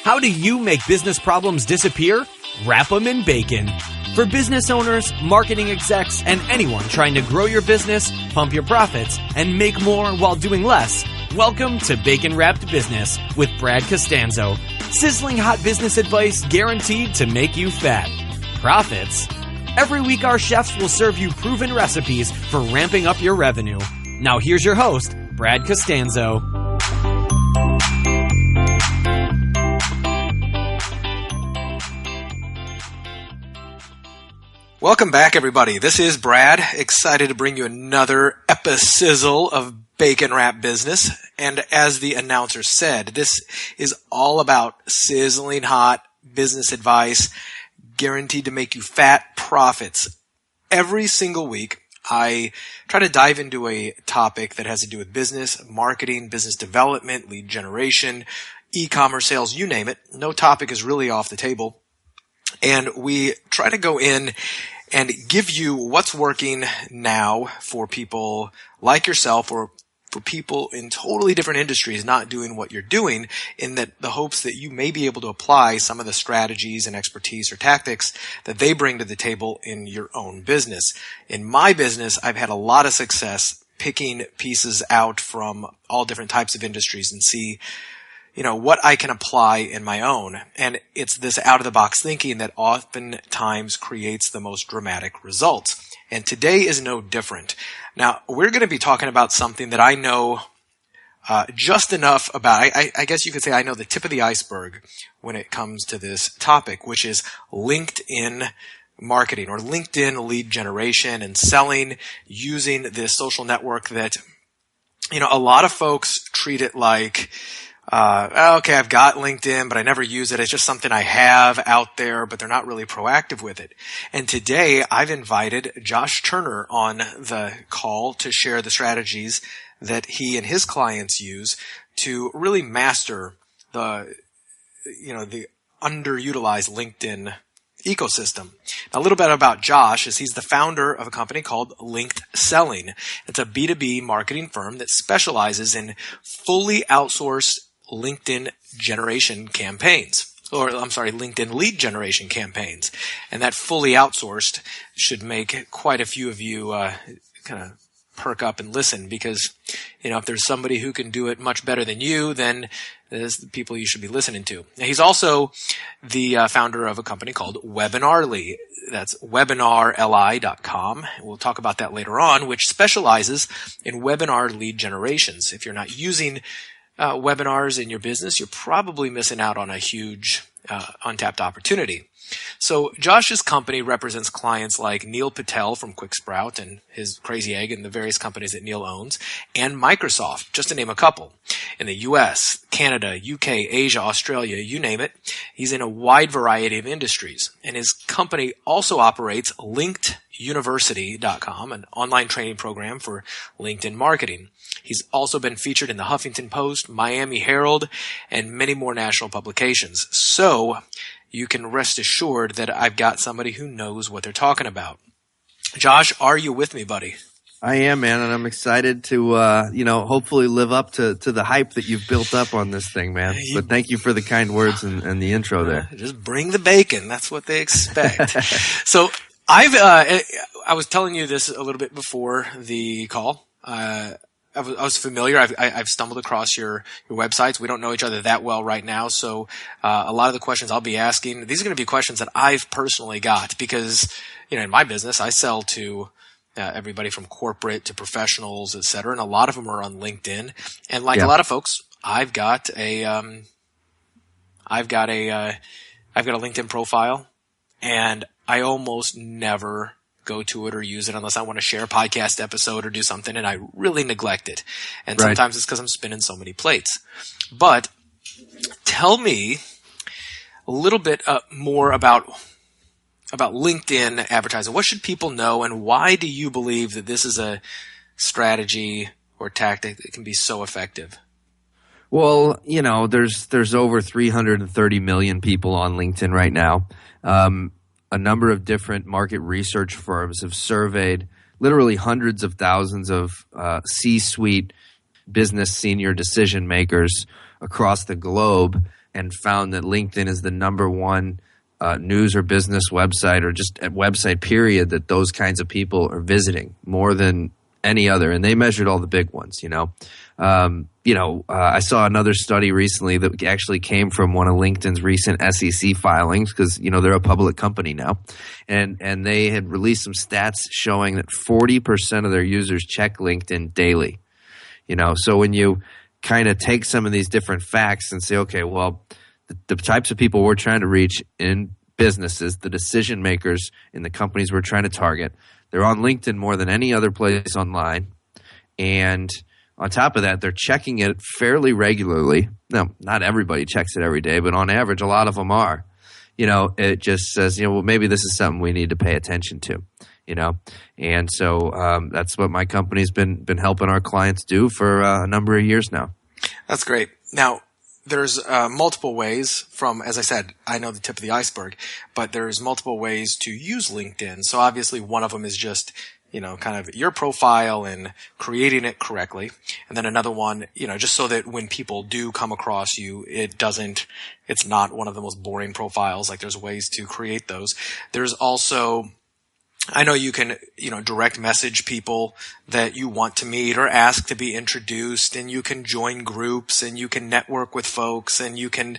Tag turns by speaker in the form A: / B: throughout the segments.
A: How do you make business problems disappear? Wrap them in bacon. For business owners, marketing execs, and anyone trying to grow your business, pump your profits, and make more while doing less, welcome to Bacon Wrapped Business with Brad Costanzo. Sizzling hot business advice guaranteed to make you fat. Profits? Every week our chefs will serve you proven recipes for ramping up your revenue. Now here's your host, Brad Costanzo.
B: Welcome back, everybody. This is Brad, excited to bring you another epi-sizzle of Bacon Wrap Business. And as the announcer said, this is all about sizzling hot business advice, guaranteed to make you fat profits. Every single week, I try to dive into a topic that has to do with business, marketing, business development, lead generation, e-commerce sales, you name it. No topic is really off the table. And we try to go in and give you what's working now for people like yourself or for people in totally different industries not doing what you're doing, in that the hopes that you may be able to apply some of the strategies and expertise or tactics that they bring to the table in your own business. In my business, I've had a lot of success picking pieces out from all different types of industries and see what I can apply in my own. And it's this out-of-the-box thinking that oftentimes creates the most dramatic results. And today is no different. Now, we're going to be talking about something that I know just enough about. I guess you could say I know the tip of the iceberg when it comes to this topic, which is LinkedIn marketing or LinkedIn lead generation and selling using this social network that, a lot of folks treat it like, okay, I've got LinkedIn, but I never use it. It's just something I have out there, but they're not really proactive with it. And today I've invited Josh Turner on the call to share the strategies that he and his clients use to really master the underutilized LinkedIn ecosystem. Now, a little bit about Josh is he's the founder of a company called Linked Selling. It's a B2B marketing firm that specializes in fully outsourced LinkedIn generation campaigns, LinkedIn lead generation campaigns. And that fully outsourced should make quite a few of you kind of perk up and listen, because, if there's somebody who can do it much better than you, then there's the people you should be listening to. Now, he's also the founder of a company called Webinarly. That's webinarli.com. We'll talk about that later on, which specializes in webinar lead generations. If you're not using webinars in your business, you're probably missing out on a huge untapped opportunity. So Josh's company represents clients like Neil Patel from QuickSprout and his Crazy Egg and the various companies that Neil owns, and Microsoft, just to name a couple. In the US, Canada, UK, Asia, Australia, you name it, he's in a wide variety of industries. And his company also operates LinkedUniversity.com, an online training program for LinkedIn marketing. He's also been featured in the Huffington Post, Miami Herald, and many more national publications. So you can rest assured that I've got somebody who knows what they're talking about. Josh, are you with me, buddy?
C: I am, man, and I'm excited to, hopefully live up to the hype that you've built up on this thing, man. But thank you for the kind words and the intro there.
B: Just bring the bacon. That's what they expect. So I was telling you this a little bit before the call. I was familiar. I've stumbled across your websites. We don't know each other that well right now, so a lot of the questions I'll be asking, these are going to be questions that I've personally got because, in my business, I sell to everybody from corporate to professionals, et cetera, and a lot of them are on LinkedIn. And like a lot of folks, I've got a LinkedIn profile, and I almost never go to it or use it unless I want to share a podcast episode or do something, and I really neglect it. And sometimes it's because I'm spinning so many plates. But tell me a little bit more about LinkedIn advertising. What should people know, and why do you believe that this is a strategy or tactic that can be so effective?
C: Well, there's over 330 million people on LinkedIn right now. A number of different market research firms have surveyed literally hundreds of thousands of C-suite business senior decision makers across the globe and found that LinkedIn is the number one news or business website, or just a website period, that those kinds of people are visiting more than any other. And they measured all the big ones, I saw another study recently that actually came from one of LinkedIn's recent SEC filings, because, they're a public company now. And they had released some stats showing that 40% of their users check LinkedIn daily. So when you kind of take some of these different facts and say, okay, well, the types of people we're trying to reach in businesses, the decision makers in the companies we're trying to target, they're on LinkedIn more than any other place online. And on top of that, they're checking it fairly regularly. Now, not everybody checks it every day, but on average, a lot of them are. It just says, well, maybe this is something we need to pay attention to, And so that's what my company's been helping our clients do for a number of years now.
B: That's great. Now, there's multiple ways from, as I said, I know the tip of the iceberg, but there's multiple ways to use LinkedIn. So obviously one of them is just, kind of your profile and creating it correctly. And then another one, just so that when people do come across you, it's not one of the most boring profiles. Like, there's ways to create those. There's also, I know you can, direct message people that you want to meet or ask to be introduced, and you can join groups, and you can network with folks, and you can,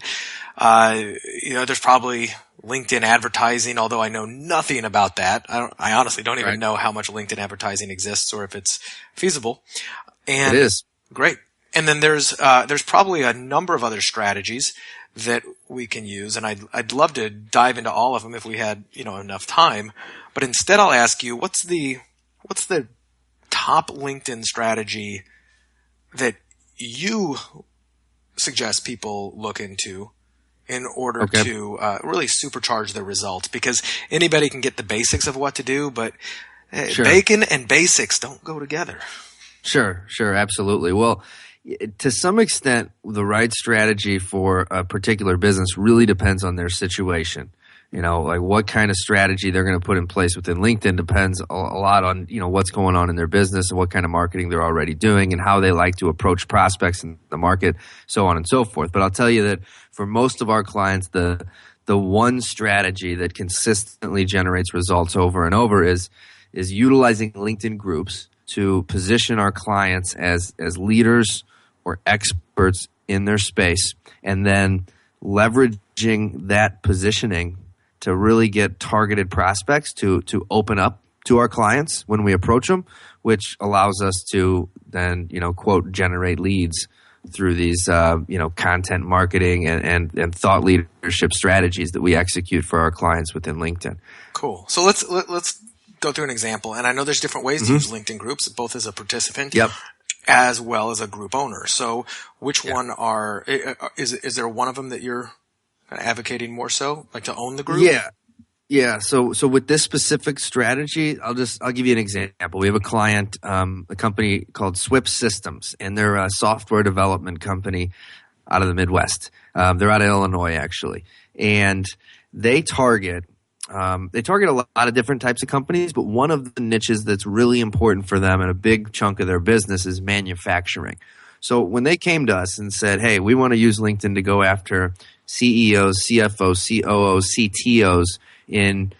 B: there's probably LinkedIn advertising, although I know nothing about that. I honestly don't even know how much LinkedIn advertising exists or if it's feasible. And
C: it is.
B: Great. And then there's probably a number of other strategies that we can use, and I'd love to dive into all of them if we had, enough time. But instead, I'll ask you, what's the top LinkedIn strategy that you suggest people look into in order to really supercharge their results? Because anybody can get the basics of what to do, but bacon and basics don't go together.
C: Sure, absolutely. Well, to some extent, the right strategy for a particular business really depends on their situation. Like what kind of strategy they're going to put in place within LinkedIn depends a lot on, what's going on in their business and what kind of marketing they're already doing and how they like to approach prospects in the market, so on and so forth. But I'll tell you that for most of our clients, the one strategy that consistently generates results over and over is utilizing LinkedIn groups to position our clients as leaders or experts in their space, and then leveraging that positioning to really get targeted prospects to open up to our clients when we approach them, which allows us to then, quote, generate leads through these, content marketing and thought leadership strategies that we execute for our clients within LinkedIn.
B: Cool. So let's go through an example. And I know there's different ways to use LinkedIn groups, both as a participant as well as a group owner. So which one is there one of them that you're advocating more so, like to own the group?
C: Yeah. So with this specific strategy, I'll give you an example. We have a client, a company called Swift Systems, and they're a software development company out of the Midwest. They're out of Illinois, actually, and they target a lot of different types of companies, but one of the niches that's really important for them and a big chunk of their business is manufacturing. So when they came to us and said, hey, we want to use LinkedIn to go after CEOs, CFOs, COOs, CTOs in,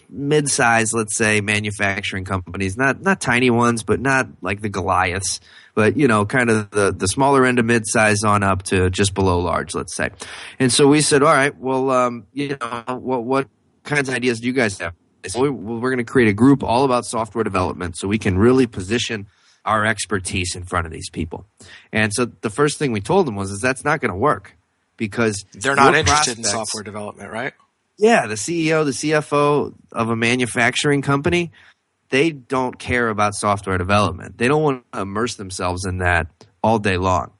C: mid-size, let's say, manufacturing companies, not tiny ones, but not like the Goliaths, but, kind of the smaller end of mid-size on up to just below large, let's say. And so we said, all right, well, what kinds of ideas do you guys have? So we're going to create a group all about software development so we can really position our expertise in front of these people. And so the first thing we told them was that's not going to work because
B: they're not interested in software development, right?
C: Yeah, the CEO, the CFO of a manufacturing company, they don't care about software development. They don't want to immerse themselves in that all day long.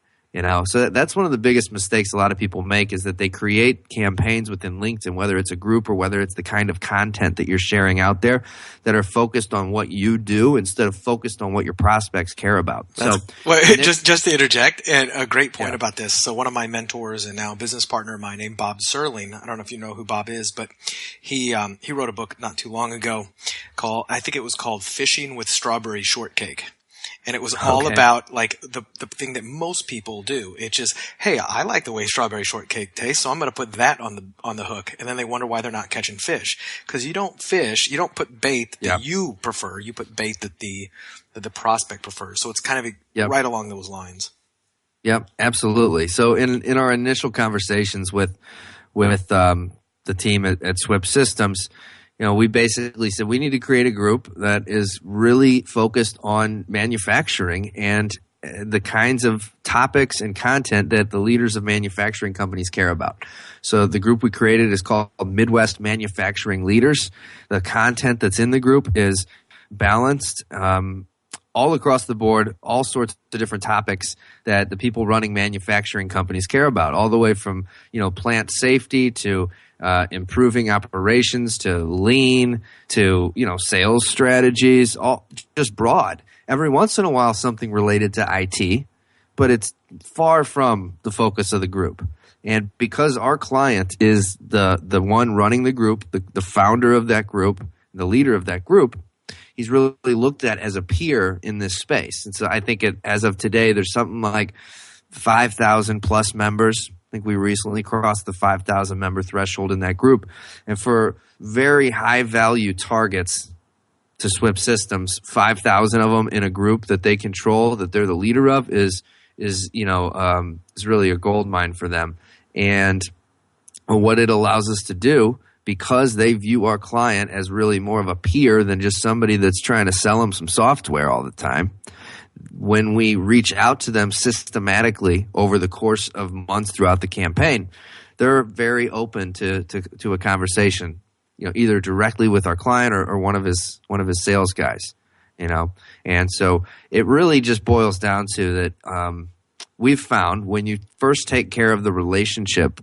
C: So that's one of the biggest mistakes a lot of people make is that they create campaigns within LinkedIn, whether it's a group or whether it's the kind of content that you're sharing out there that are focused on what you do instead of focused on what your prospects care about.
B: Just to interject, and a great point about this. So one of my mentors and now business partner of mine named Bob Serling, I don't know if you know who Bob is, but he wrote a book not too long ago I think it was called Fishing with Strawberry Shortcake. And it was all about like the thing that most people do. It's just, hey, I like the way strawberry shortcake tastes, so I'm going to put that on the hook. And then they wonder why they're not catching fish. Because you don't fish, you don't put bait that you prefer. You put bait that the prospect prefers. So it's kind of right along those lines.
C: Yep, absolutely. So in our initial conversations with the team at Swift Systems, we basically said we need to create a group that is really focused on manufacturing and the kinds of topics and content that the leaders of manufacturing companies care about. So the group we created is called Midwest Manufacturing Leaders. The content that's in the group is balanced, all across the board, all sorts of different topics that the people running manufacturing companies care about, all the way from, plant safety to improving operations to lean to, sales strategies, all just broad. Every once in a while, something related to IT, but it's far from the focus of the group. And because our client is the one running the group, the founder of that group, the leader of that group, he's really looked at as a peer in this space. And so I think as of today, there's something like 5,000 plus members. I think we recently crossed the 5,000 member threshold in that group. And for very high value targets to Swift Systems, 5,000 of them in a group that they control, that they're the leader of, is really a gold mine for them. And what it allows us to do, because they view our client as really more of a peer than just somebody that's trying to sell them some software all the time, when we reach out to them systematically over the course of months throughout the campaign, they're very open to a conversation, either directly with our client or one of his sales guys, And so it really just boils down to that we've found when you first take care of the relationship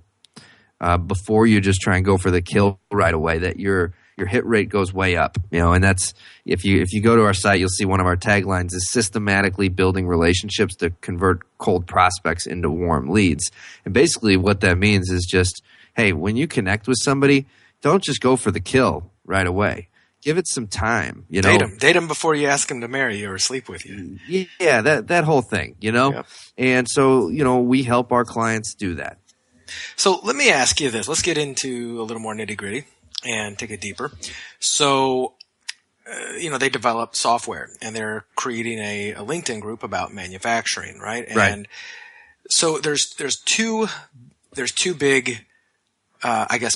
C: before you just try and go for the kill right away, that your hit rate goes way up, and that's if you go to our site, you'll see one of our taglines is systematically building relationships to convert cold prospects into warm leads. And basically what that means is just, hey, when you connect with somebody, don't just go for the kill right away. Give it some time,
B: Date them before you ask them to marry you or sleep with you.
C: Yeah, that whole thing, Yep. And so, we help our clients do that.
B: So let me ask you this. Let's get into a little more nitty-gritty and take it deeper. So, they developed software and they're creating a LinkedIn group about manufacturing, right? And so there's two big,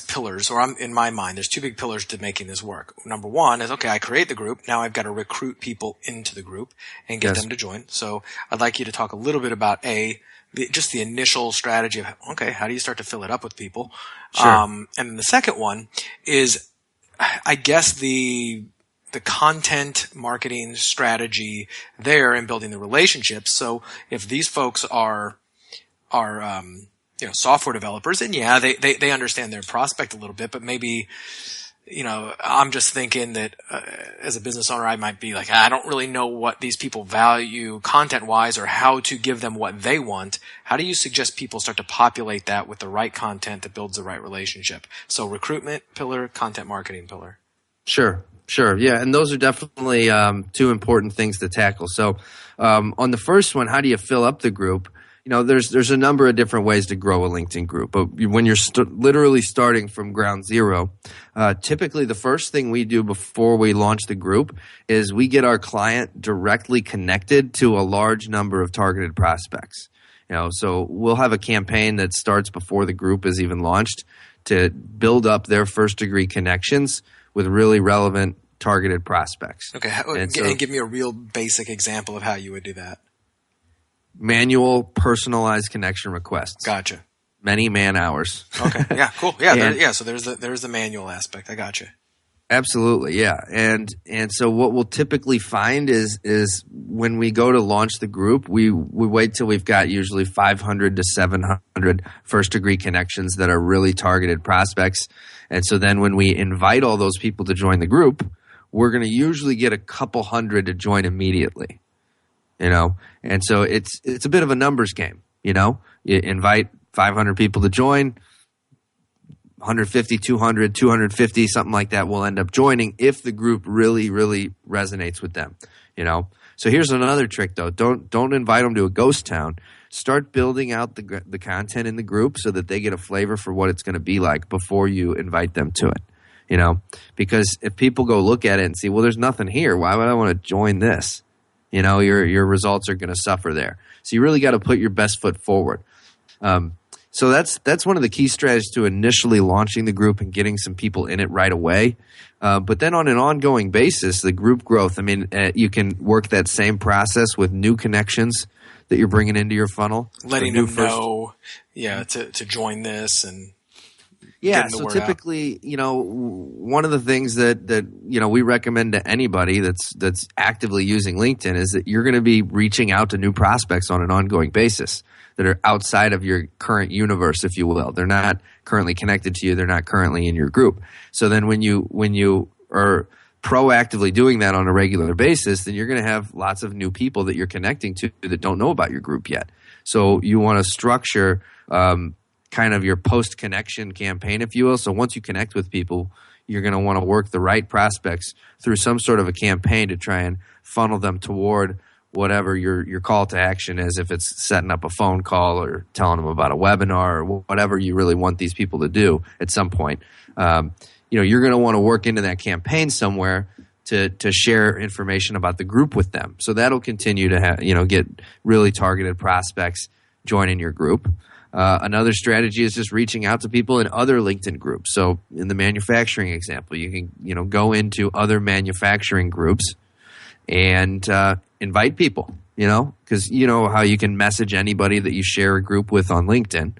B: pillars, or in my mind, there's two big pillars to making this work. Number one is, I create the group. Now I've got to recruit people into the group and get them to join. So I'd like you to talk a little bit about just the initial strategy of, how do you start to fill it up with people?
C: Sure.
B: And then the second one is, I guess, the content marketing strategy there and building the relationships. So if these folks are software developers, and they understand their prospect a little bit, but maybe, I'm just thinking that as a business owner, I might be like, I don't really know what these people value content-wise or how to give them what they want. How do you suggest people start to populate that with the right content that builds the right relationship? So recruitment pillar, content marketing pillar.
C: Sure. Yeah, and those are definitely two important things to tackle. So on the first one, how do you fill up the group? There's a number of different ways to grow a LinkedIn group. But when you're literally starting from ground zero, typically the first thing we do before we launch the group is we get our client directly connected to a large number of targeted prospects. So we'll have a campaign that starts before the group is even launched to build up their first degree connections with really relevant targeted prospects.
B: Okay, and give me a real basic example of how you would do that.
C: Manual personalized connection requests.
B: Gotcha.
C: Many man hours.
B: Okay. Yeah. Cool. Yeah. So there's the manual aspect. I gotcha.
C: Absolutely. Yeah. And so what we'll typically find is when we go to launch the group, we wait till we've got usually 500 to 700 first degree connections that are really targeted prospects. And so then when we invite all those people to join the group, we're going to usually get a couple hundred to join immediately. And so it's a bit of a numbers game, You invite 500 people to join, 150, 200, 250, something like that will end up joining if the group really, really resonates with them, So here's another trick, though. Don't invite them to a ghost town. Start building out the content in the group so that they get a flavor for what it's going to be like before you invite them to it. You know, because if people go look at it and see, well, there's nothing here, why would I want to join this? You know, your results are going to suffer there. So you really got to put your best foot forward. So that's one of the key strategies to initially launching the group and getting some people in it right away. But then on an ongoing basis, the group growth, I mean, you can work that same process with new connections that you're bringing into your funnel.
B: Letting them know, to join this and
C: so typically, you know, one of the things that you know we recommend to anybody that's actively using LinkedIn is that you're going to be reaching out to new prospects on an ongoing basis that are outside of your current universe, if you will. They're not currently connected to you. They're not currently in your group. So then when you are proactively doing that on a regular basis, then you're going to have lots of new people that you're connecting to that don't know about your group yet. So you want to structure kind of your post-connection campaign, if you will. So once you connect with people, you're going to want to work the right prospects through some sort of a campaign to try and funnel them toward whatever your call to action is, if it's setting up a phone call or telling them about a webinar or whatever you really want these people to do at some point. You know, you're going to want to work into that campaign somewhere to share information about the group with them. So that'll continue to get really targeted prospects joining your group. Another strategy is just reaching out to people in other LinkedIn groups. So in the manufacturing example, you can go into other manufacturing groups and invite people, because you know how you can message anybody that you share a group with on LinkedIn,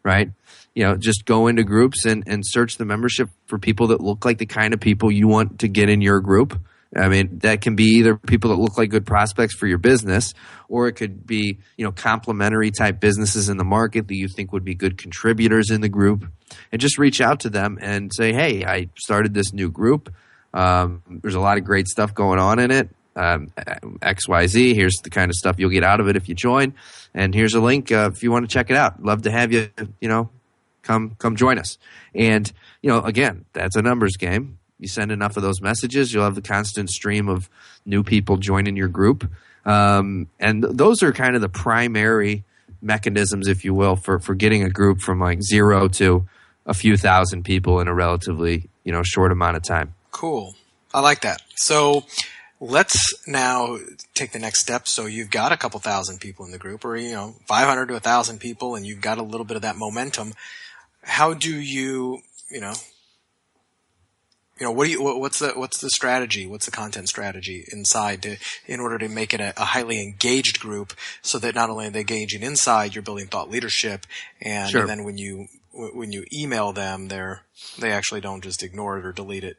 C: right? Just go into groups and search the membership for people that look like the kind of people you want to get in your group. I mean, that can be either people that look like good prospects for your business, or it could be, complementary type businesses in the market that you think would be good contributors in the group, and just reach out to them and say, hey, I started this new group. There's a lot of great stuff going on in it. XYZ, here's the kind of stuff you'll get out of it if you join. And here's a link if you want to check it out. Love to have you, come join us. And, again, that's a numbers game. You send enough of those messages, you'll have the constant stream of new people joining your group. And those are kind of the primary mechanisms, if you will, for getting a group from like 0 to a few thousand people in a relatively, short amount of time.
B: Cool. I like that. So let's now take the next step. So you've got a couple thousand people in the group, or, 500 to 1,000 people, and you've got a little bit of that momentum. How do you, what's the strategy? What's the content strategy inside in order to make it a highly engaged group, so that not only are they engaging inside, you're building thought leadership, and
C: Sure.
B: then when you email them, they actually don't just ignore it or delete it.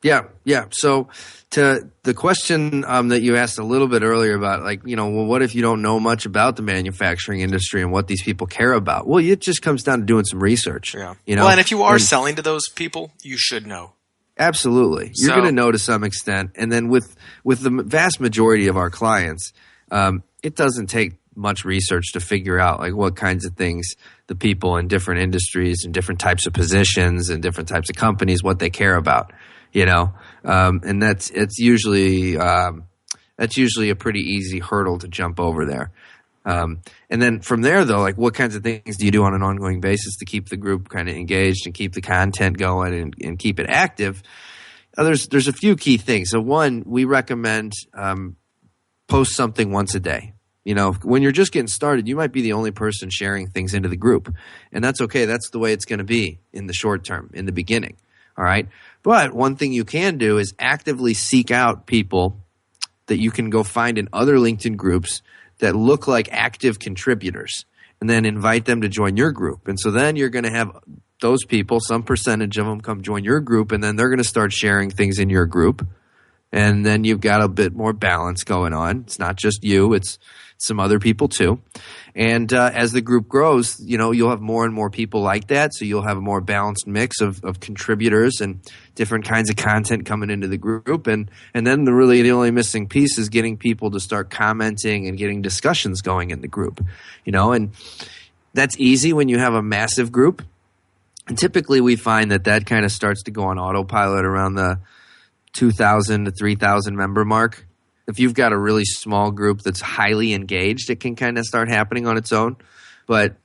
C: Yeah. So to the question that you asked a little bit earlier about, what if you don't know much about the manufacturing industry and what these people care about? Well, it just comes down to doing some research.
B: Yeah. Well, and if you are selling to those people, you should know.
C: Absolutely. You're going to know to some extent. And then with the vast majority of our clients, it doesn't take much research to figure out what kinds of things the people in different industries and different types of positions and different types of companies, what they care about. And that's usually a pretty easy hurdle to jump over there. And then from there, though, what kinds of things do you do on an ongoing basis to keep the group kind of engaged and keep the content going and keep it active? There's a few key things. So one, we recommend post something once a day. When you're just getting started, you might be the only person sharing things into the group, and that's okay. That's the way it's going to be in the short term, in the beginning. All right. But one thing you can do is actively seek out people that you can go find in other LinkedIn groups that look like active contributors, and then invite them to join your group. And so then you're going to have those people, some percentage of them, come join your group, and then they're going to start sharing things in your group. And then you've got a bit more balance going on. It's not just you, it's some other people too. And as the group grows, you'll have more and more people like that. So you'll have a more balanced mix of contributors and different kinds of content coming into the group. And then the only missing piece is getting people to start commenting and getting discussions going in the group. And that's easy when you have a massive group. And typically we find that kind of starts to go on autopilot around the 2,000 to 3,000 member mark. If you've got a really small group that's highly engaged, it can kind of start happening on its own. But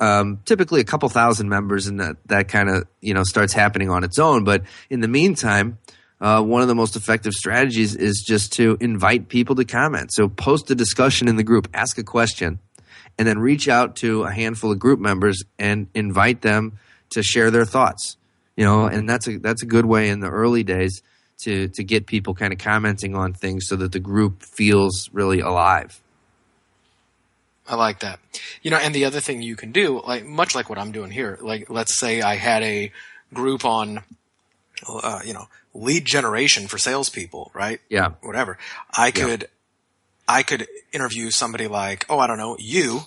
C: typically a couple thousand members, and that kind of starts happening on its own. But in the meantime, one of the most effective strategies is just to invite people to comment. So post a discussion in the group, ask a question, and then reach out to a handful of group members and invite them to share their thoughts. And that's a good way in the early days to get people kind of commenting on things so that the group feels really alive.
B: I like that. And the other thing you can do, much like what I'm doing here, let's say I had a group on, lead generation for salespeople, right?
C: Yeah.
B: Whatever. I could interview somebody like, you,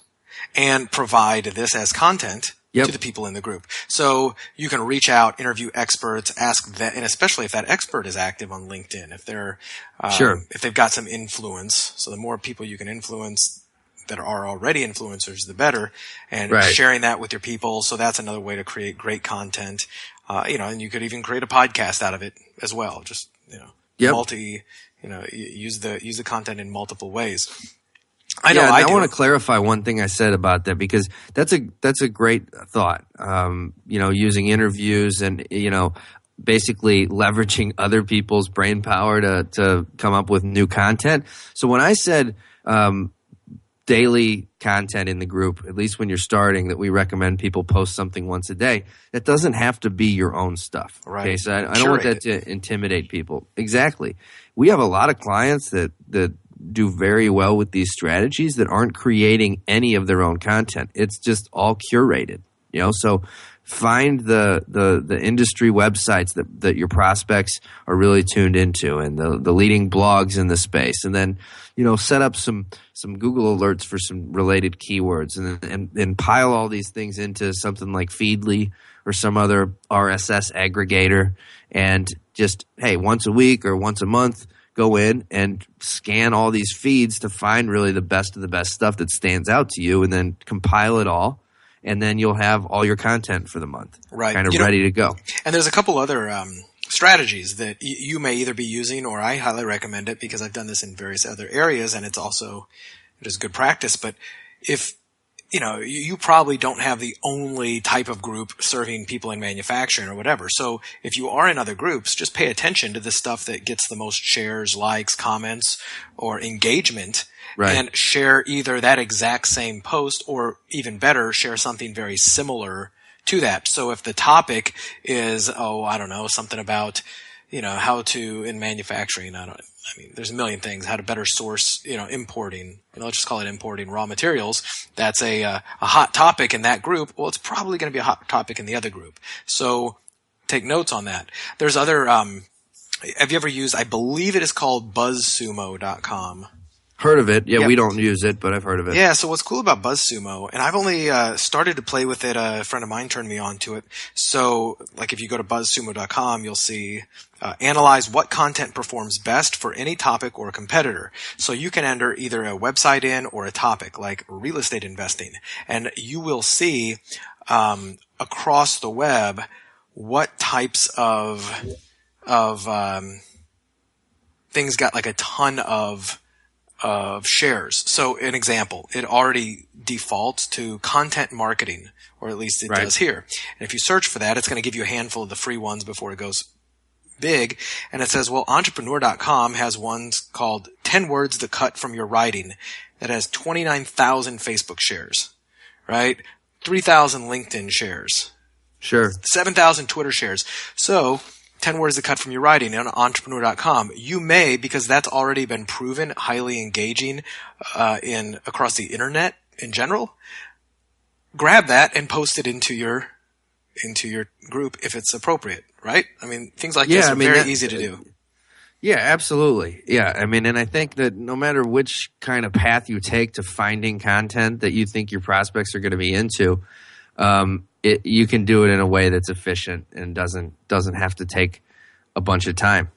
B: and provide this as content to the people in the group. So you can reach out, interview experts, ask that, and especially if that expert is active on LinkedIn, if they're, if they've got some influence. So the more people you can influence that are already influencers, the better. And sharing that with your people. So that's another way to create great content. And you could even create a podcast out of it as well. Just, use the content in multiple ways. I
C: want to clarify one thing I said about that, because that's a great thought. Using interviews and, basically leveraging other people's brain power to come up with new content. So when I said, daily content in the group, at least when you're starting, that we recommend people post something once a day, that doesn't have to be your own stuff.
B: Right.
C: Okay, so I don't want that to intimidate people. Exactly. We have a lot of clients that do very well with these strategies that aren't creating any of their own content. It's just all curated. So find the industry websites that your prospects are really tuned into, and the leading blogs in the space, and then set up some Google alerts for some related keywords, and pile all these things into something like Feedly or some other RSS aggregator, and just, hey, once a week or once a month, go in and scan all these feeds to find really the best of the best stuff that stands out to you, and then compile it all. And then you'll have all your content for the month, kind of ready to go. And
B: there's a couple other strategies that you may either be using, or I highly recommend it because I've done this in various other areas, and it is good practice. But if you probably don't have the only type of group serving people in manufacturing or whatever. So if you are in other groups, just pay attention to the stuff that gets the most shares, likes, comments, or engagement. Right. And share either that exact same post, or even better, share something very similar to that. So if the topic is, something about, how to, in manufacturing, there's a million things, how to better source, importing, let's just call it importing raw materials. That's a hot topic in that group. Well, it's probably going to be a hot topic in the other group. So take notes on that. There's other, have you ever used, I believe it is called Buzzsumo.com.
C: Heard of it. Yeah, we don't use it, but I've heard of it.
B: Yeah, so what's cool about Buzzsumo, and I've only started to play with it, a friend of mine turned me on to it. So, if you go to buzzsumo.com, you'll see analyze what content performs best for any topic or competitor. So you can enter either a website in or a topic, like real estate investing, and you will see across the web what types of things got a ton of shares. So an example, it already defaults to content marketing, or at least it does here. And if you search for that, it's going to give you a handful of the free ones before it goes big. And it says, entrepreneur.com has one called 10 Words to Cut from Your Writing that has 29,000 Facebook shares, right? 3,000 LinkedIn shares.
C: Sure.
B: 7,000 Twitter shares. So 10 words to cut from your writing on entrepreneur.com. You may, because that's already been proven highly engaging across the internet in general, grab that and post it into your group if it's appropriate, right? Things like this are very easy to do.
C: Yeah, absolutely. Yeah, and I think that no matter which kind of path you take to finding content that you think your prospects are going to be into, you can do it in a way that's efficient and doesn't have to take a bunch of time,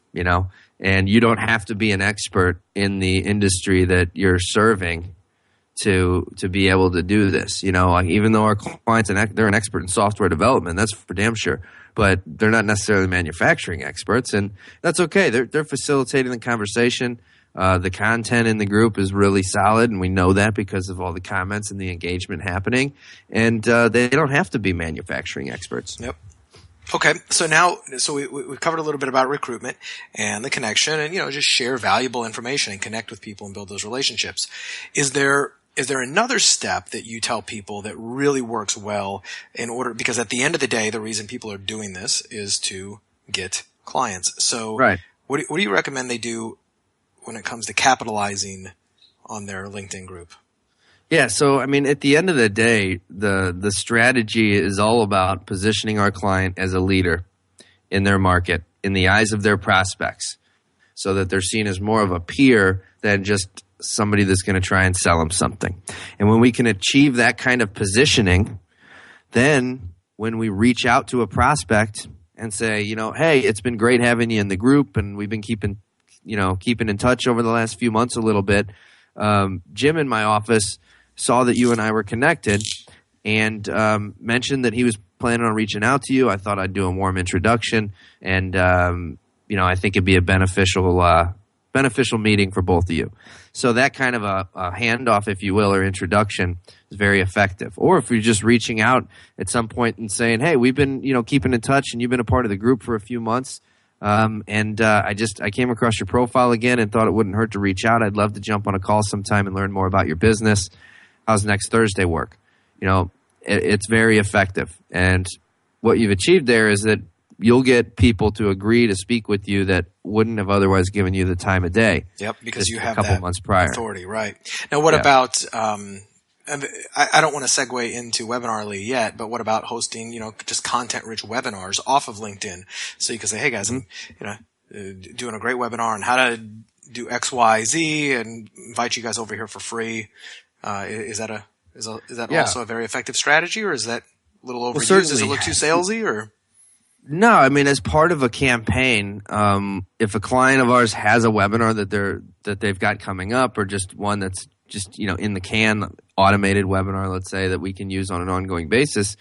C: and you don't have to be an expert in the industry that you're serving to be able to do this. Even though our clients, they're an expert in software development, that's for damn sure, but they're not necessarily manufacturing experts, and that's okay. They're facilitating the conversation. The content in the group is really solid, and we know that because of all the comments and the engagement happening. And they don't have to be manufacturing experts.
B: Yep. Okay, so we covered a little bit about recruitment and the connection, and just share valuable information and connect with people and build those relationships. Is there another step that you tell people that really works well because at the end of the day, the reason people are doing this is to get clients. So
C: right.
B: What do you recommend they do when it comes to capitalizing on their LinkedIn group?
C: Yeah, so at the end of the day, the strategy is all about positioning our client as a leader in their market, in the eyes of their prospects, so that they're seen as more of a peer than just somebody that's going to try and sell them something. And when we can achieve that kind of positioning, then when we reach out to a prospect and say, hey, it's been great having you in the group, and we've been keeping in touch over the last few months a little bit. Jim in my office saw that you and I were connected and mentioned that he was planning on reaching out to you. I thought I'd do a warm introduction, and I think it'd be a beneficial meeting for both of you. So that kind of a handoff, if you will, or introduction is very effective. Or if you're just reaching out at some point and saying, hey, we've been keeping in touch, and you've been a part of the group for a few months. I came across your profile again and thought it wouldn't hurt to reach out. I'd love to jump on a call sometime and learn more about your business. How's next Thursday work? It's very effective. And what you've achieved there is that you'll get people to agree to speak with you that wouldn't have otherwise given you the time of day.
B: Yep, because you have
C: a couple
B: that
C: months prior.
B: Authority, right? Now, what about? I don't want to segue into Webinarly yet, but what about hosting, just content-rich webinars off of LinkedIn? So you can say, hey guys, I'm, doing a great webinar on how to do X, Y, Z, and invite you guys over here for free. Is that also a very effective strategy, or is that a little overused?
C: Well,
B: is it a little too salesy, or?
C: No, as part of a campaign, if a client of ours has a webinar that they've got coming up, or just one that's just in the can, automated webinar, let's say, that we can use on an ongoing basis,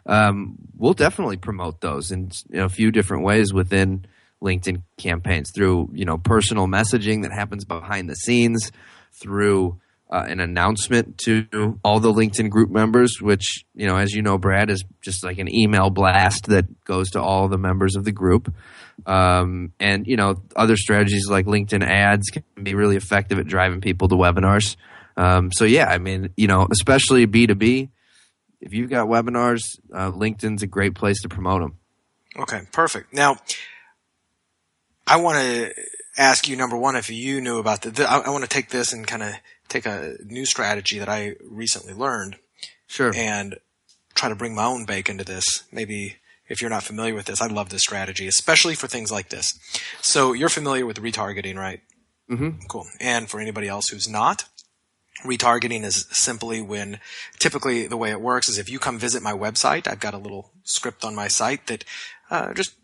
C: we'll definitely promote those in a few different ways within LinkedIn campaigns, through personal messaging that happens behind the scenes, through an announcement to all the LinkedIn group members, which, as you know, Brad, is just like an email blast that goes to all the members of the group. And, other strategies like LinkedIn ads can be really effective at driving people to webinars. Especially B2B, if you've got webinars, LinkedIn's a great place to promote them.
B: Okay, perfect. Now, I want to ask you, number one, if you knew about I want to take this and kind of take a new strategy that I recently learned.
C: Sure.
B: And try to bring my own bake into this. Maybe if you're not familiar with this, I love this strategy, especially for things like this. So you're familiar with retargeting, right?
C: Mm-hmm.
B: Cool. And for anybody else who's not, retargeting is simply when, typically the way it works is if you come visit my website, I've got a little script on my site that just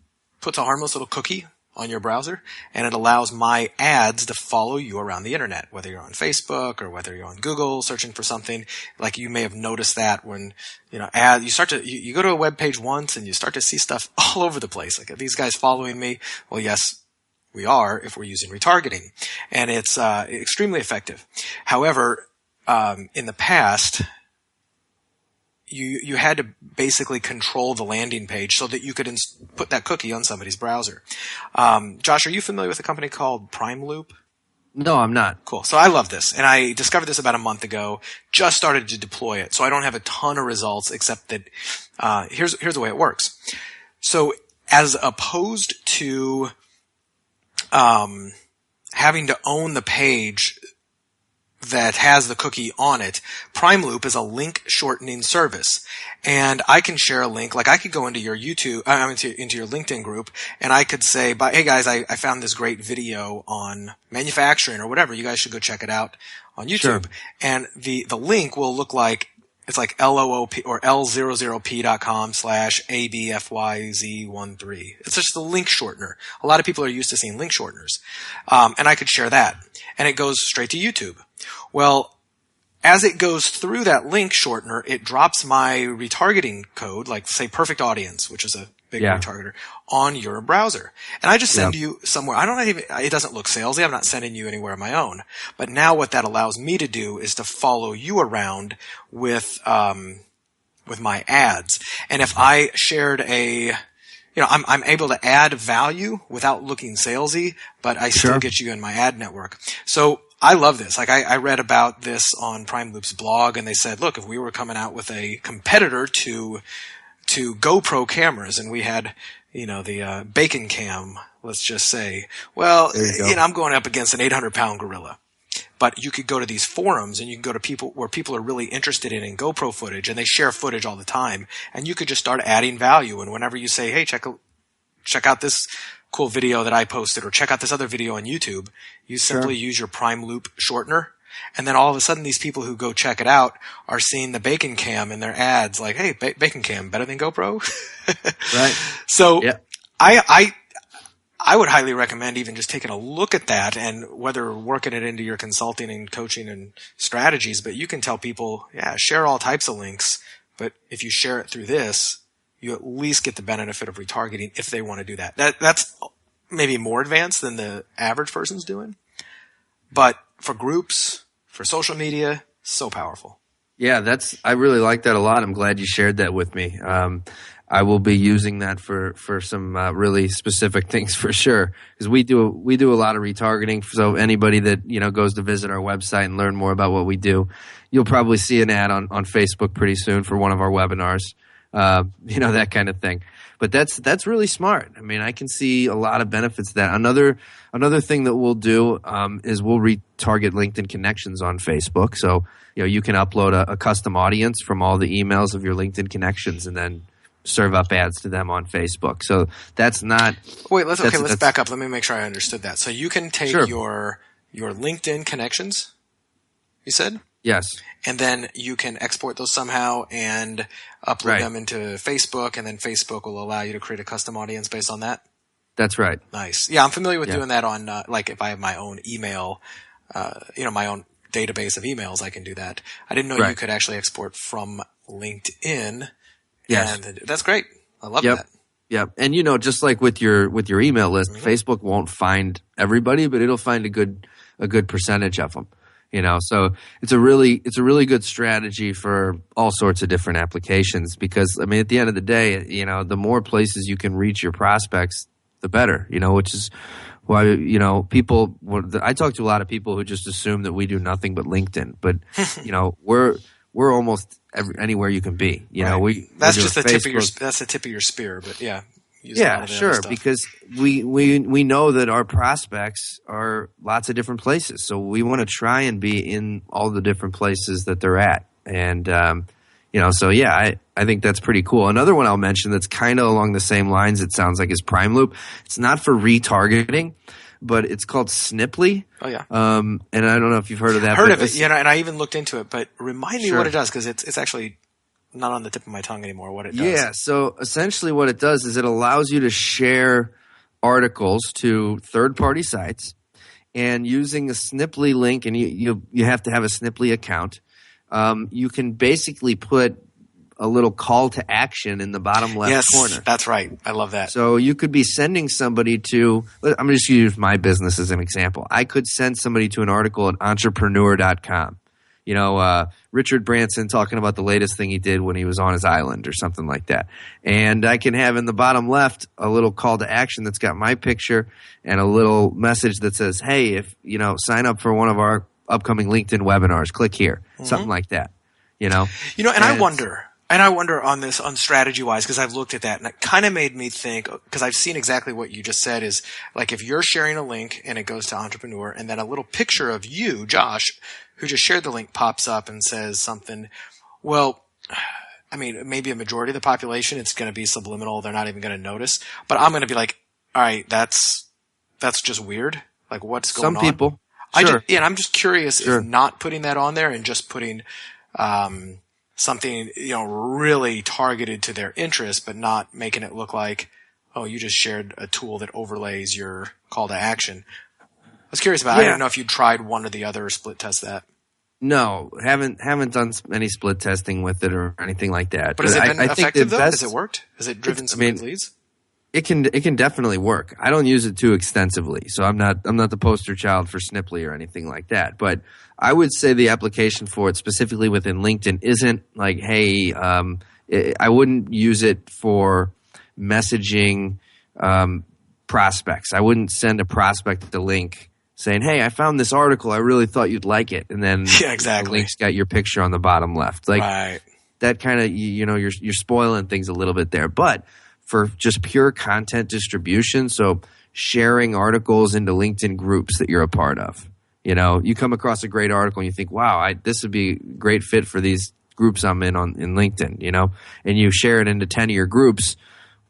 B: puts a harmless little cookie on your browser, and it allows my ads to follow you around the internet, whether you're on Facebook or whether you're on Google searching for something. Like, you may have noticed that when, you go to a web page once and you start to see stuff all over the place. Like, are these guys following me? Well, yes, we are, if we're using retargeting, and it's extremely effective. However, in the past, you had to basically control the landing page so that you could put that cookie on somebody's browser. Josh, are you familiar with a company called Primeloop?
C: No, I'm not.
B: Cool. So I love this, and I discovered this about a month ago. Just started to deploy it, so I don't have a ton of results, except that here's the way it works. So as opposed to having to own the page that has the cookie on it, Primeloop is a link shortening service. And I can share a link, like I could go into your into your LinkedIn group, and I could say, hey guys, I found this great video on manufacturing or whatever. You guys should go check it out on YouTube. Sure. And the link will look like, it's like LOOP or L00p.com/ABFYZ13. It's just a link shortener. A lot of people are used to seeing link shorteners. And I could share that, and it goes straight to YouTube. Well, as it goes through that link shortener, it drops my retargeting code, like say perfect audience, which is a big retargeter, on your browser. And I just send you somewhere. It doesn't look salesy. I'm not sending you anywhere on my own. But now what that allows me to do is to follow you around with my ads. And if I shared I'm able to add value without looking salesy, but I still get you in my ad network. So I love this. Like I read about this on Primeloop's blog, and they said, look, if we were coming out with a competitor to GoPro cameras, and we had, the Bacon Cam, let's just say, well, I'm going up against an 800-pound gorilla. But you could go to these forums, and you can go to people where people are really interested in GoPro footage, and they share footage all the time, and you could just start adding value. And whenever you say, hey, check out this cool video that I posted, or check out this other video on YouTube, you simply use your Primeloop shortener. And then all of a sudden, these people who go check it out are seeing the Bacon Cam in their ads, like, "Hey, Bacon Cam, better than GoPro."
C: Right.
B: So, I would highly recommend even just taking a look at that, and whether working it into your consulting and coaching and strategies. But you can tell people, share all types of links, but if you share it through this, you at least get the benefit of retargeting if they want to do that. That's maybe more advanced than the average person's doing, but for groups, for social media, so powerful. Yeah,
C: I really like that a lot. I'm glad you shared that with me. I will be using that for some really specific things for sure, because we do a lot of retargeting. So anybody that goes to visit our website and learn more about what we do, you'll probably see an ad on Facebook pretty soon for one of our webinars. That kind of thing. But that's really smart. I mean, I can see a lot of benefits to that. Another thing that we'll do is we'll retarget LinkedIn connections on Facebook. So you can upload a custom audience from all the emails of your LinkedIn connections, and then serve up ads to them on Facebook. So that's not.
B: Wait, let's back up. Let me make sure I understood that. So you can take your LinkedIn connections, you said?
C: Yes.
B: And then you can export those somehow and upload them into Facebook, and then Facebook will allow you to create a custom audience based on that?
C: That's right.
B: Nice. Yeah, I'm familiar with doing that on, like if I have my own email, my own database of emails, I can do that. I didn't know you could actually export from LinkedIn.
C: Yes.
B: And that's great. I love that.
C: Yep. And just like with your email list, Facebook won't find everybody, but it'll find a good percentage of them. So it's a really good strategy for all sorts of different applications, because I mean, at the end of the day, the more places you can reach your prospects, the better, which is why, I talk to a lot of people who just assume that we do nothing but LinkedIn, but we're almost anywhere you can be,
B: that's just the tip of your spear, but
C: sure. Because we know that our prospects are lots of different places. So we want to try and be in all the different places that they're at. And, I think that's pretty cool. Another one I'll mention that's kind of along the same lines, it sounds like, is Primeloop. It's not for retargeting, but it's called Sniply.
B: Oh, yeah.
C: And I don't know if you've heard of that.
B: Heard of it, and I even looked into it, but remind me what it does, because it's actually not on the tip of my tongue anymore what it does.
C: Yeah, so essentially what it does is it allows you to share articles to third-party sites, and using a Sniply link, and you have to have a Sniply account, you can basically put a little call to action in the bottom left corner. Yes,
B: that's right. I love that.
C: So you could be sending somebody to – I'm going to just use my business as an example. I could send somebody to an article at entrepreneur.com. Richard Branson talking about the latest thing he did when he was on his island or something like that. And I can have in the bottom left a little call to action that's got my picture and a little message that says, hey, if sign up for one of our upcoming LinkedIn webinars, click here, something like that. And
B: I wonder on this, on strategy wise, because I've looked at that, and it kind of made me think, because I've seen exactly what you just said, is like if you're sharing a link and it goes to Entrepreneur, and then a little picture of you, Josh, who just shared the link, pops up and says something. Well, I mean, maybe a majority of the population, it's going to be subliminal. They're not even going to notice. But I'm going to be like, all right, that's just weird. Like, what's going on?
C: Some people. Sure.
B: And I'm just curious if not putting that on there and just putting something, really targeted to their interest, but not making it look like, oh, you just shared a tool that overlays your call to action. I was curious about it. I didn't know if you tried one or the other or split test that.
C: No, haven't done any split testing with it or anything like that.
B: But has it been effective though? Has it worked? Has it driven some leads?
C: It can definitely work. I don't use it too extensively, so I'm not the poster child for Snipply or anything like that. But I would say the application for it specifically within LinkedIn isn't like, hey, I wouldn't use it for messaging prospects. I wouldn't send a prospect a link saying, hey, I found this article. I really thought you'd like it, and then the link's got your picture on the bottom left. Like that kind of you're spoiling things a little bit there, but for just pure content distribution, so sharing articles into LinkedIn groups that you're a part of. You come across a great article and you think, wow, this would be a great fit for these groups I'm in LinkedIn, and you share it into 10 of your groups.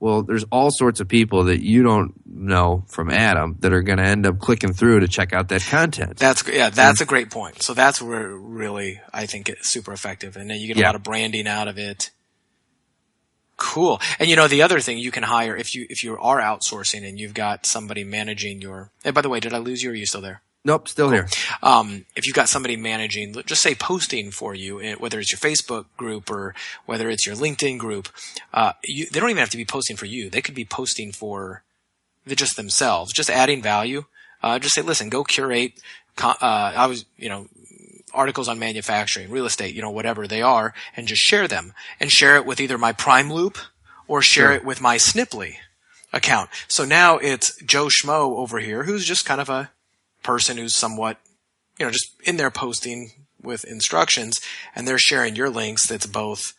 C: Well, there's all sorts of people that you don't know from Adam that are going to end up clicking through to check out that content.
B: That's a great point. So that's where really I think it's super effective. And then you get a lot of branding out of it. Cool. And the other thing you can hire if you are outsourcing and you've got somebody managing your, hey, by the way, did I lose you or are you still there?
C: Nope, still here.
B: If you've got somebody managing, just say posting for you, whether it's your Facebook group or whether it's your LinkedIn group, they don't even have to be posting for you. They could be posting for just themselves, just adding value. Just say, listen, go curate, articles on manufacturing, real estate, whatever they are, and just share them and share it with either my Primeloop or share it with my Snipply account. So now it's Joe Schmo over here who's just kind of a person who's somewhat, just in there posting with instructions, and they're sharing your links. That's both,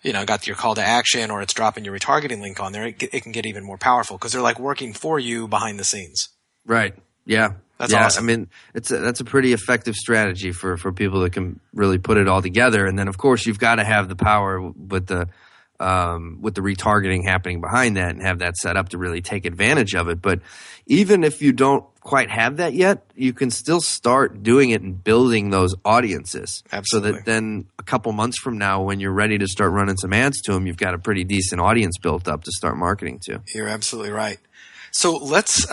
B: got your call to action or it's dropping your retargeting link on there. It can get even more powerful because they're like working for you behind the scenes.
C: Right. Yeah.
B: That's awesome.
C: I mean, that's a pretty effective strategy for people that can really put it all together. And then, of course, you've got to have the power with the retargeting happening behind that and have that set up to really take advantage of it. But even if you don't quite have that yet, you can still start doing it and building those audiences.
B: Absolutely.
C: So that then a couple months from now, when you're ready to start running some ads to them, you've got a pretty decent audience built up to start marketing to.
B: You're absolutely right. So let's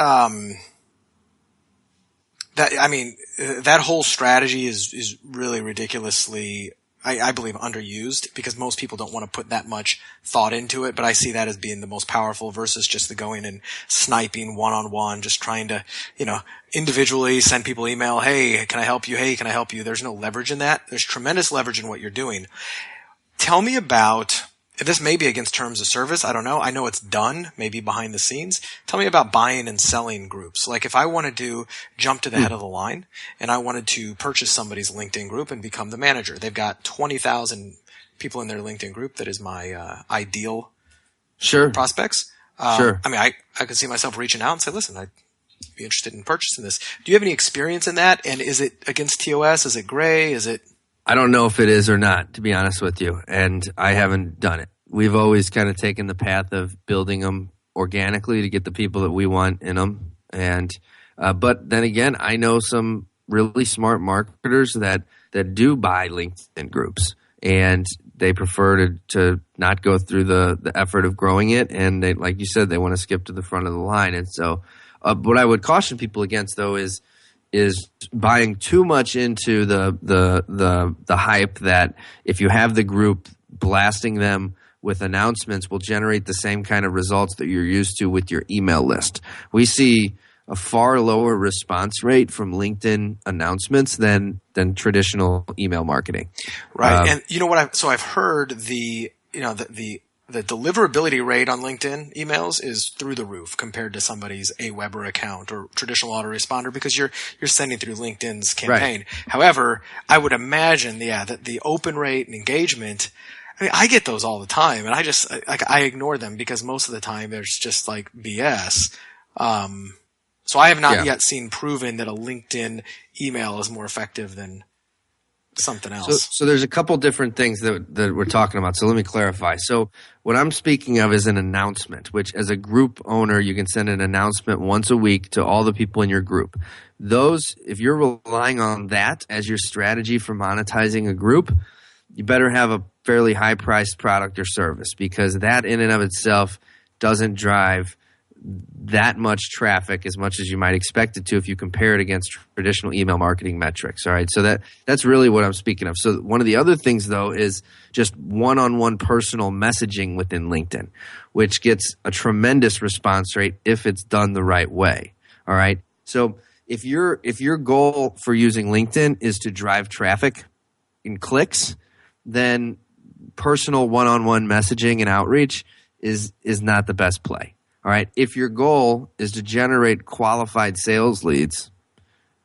B: that whole strategy is really ridiculously, I believe, underused because most people don't want to put that much thought into it. But I see that as being the most powerful versus just the going and sniping one-on-one, just trying to, individually send people email. Hey, can I help you? Hey, can I help you? There's no leverage in that. There's tremendous leverage in what you're doing. Tell me about, this may be against terms of service. I don't know. I know it's done, maybe behind the scenes. Tell me about buying and selling groups. Like if I wanted to jump to the head of the line and I wanted to purchase somebody's LinkedIn group and become the manager. They've got 20,000 people in their LinkedIn group. That is my ideal prospects.
C: Sure.
B: I mean, I could see myself reaching out and say, listen, I'd be interested in purchasing this. Do you have any experience in that? And is it against TOS? Is it gray? Is it?
C: I don't know if it is or not, to be honest with you, and I haven't done it. We've always kind of taken the path of building them organically to get the people that we want in them. And but then again, I know some really smart marketers that do buy LinkedIn groups, and they prefer to not go through the effort of growing it, and they, like you said, they want to skip to the front of the line. And so what I would caution people against, though, is buying too much into the hype that if you have the group, blasting them with announcements will generate the same kind of results that you're used to with your email list. We see a far lower response rate from LinkedIn announcements than traditional email marketing.
B: Right. And you know what? I've heard the deliverability rate on LinkedIn emails is through the roof compared to somebody's Aweber account or traditional autoresponder because you're sending through LinkedIn's campaign. Right. However, I would imagine, that the open rate and engagement, I mean, I get those all the time and I ignore them because most of the time there's just like BS. So I have not yet seen proven that a LinkedIn email is more effective than something else.
C: So there's a couple different things that we're talking about. So let me clarify. So what I'm speaking of is an announcement, which as a group owner, you can send an announcement once a week to all the people in your group. Those, if you're relying on that as your strategy for monetizing a group, you better have a fairly high-priced product or service because that in and of itself doesn't drive that much traffic as much as you might expect it to if you compare it against traditional email marketing metrics. All right. So that's really what I'm speaking of. So one of the other things though is just one-on-one personal messaging within LinkedIn, which gets a tremendous response rate if it's done the right way. All right. So if your goal for using LinkedIn is to drive traffic in clicks, then personal one-on-one messaging and outreach is not the best play. All right. If your goal is to generate qualified sales leads,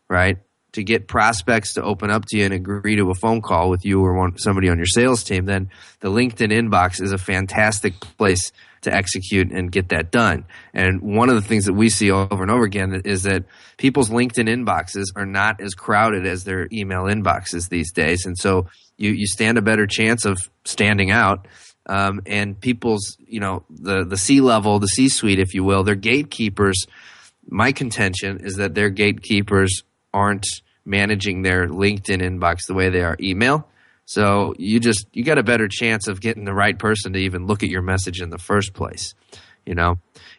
C: right, to get prospects to open up to you and agree to a phone call with you or somebody on your sales team, then the LinkedIn inbox is a fantastic place to execute and get that done. And one of the things that we see over and over again is that people's LinkedIn inboxes are not as crowded as their email inboxes these days. And so you stand a better chance of standing out. And people's, the C-level, the C-suite, if you will, their gatekeepers, my contention is that their gatekeepers aren't managing their LinkedIn inbox the way they are email. So you got a better chance of getting the right person to even look at your message in the first place,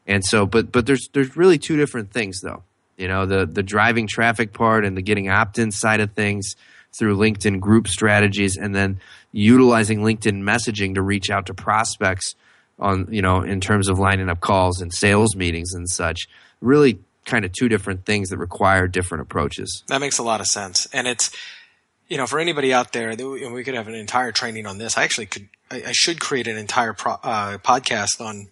C: And so, but there's really two different things though, the driving traffic part and the getting opt-in side of things through LinkedIn group strategies, and then utilizing LinkedIn messaging to reach out to prospects on, in terms of lining up calls and sales meetings and such. Really kind of two different things that require different approaches.
B: That makes a lot of sense. And it's, for anybody out there, we could have an entire training on this. I should create an entire podcast on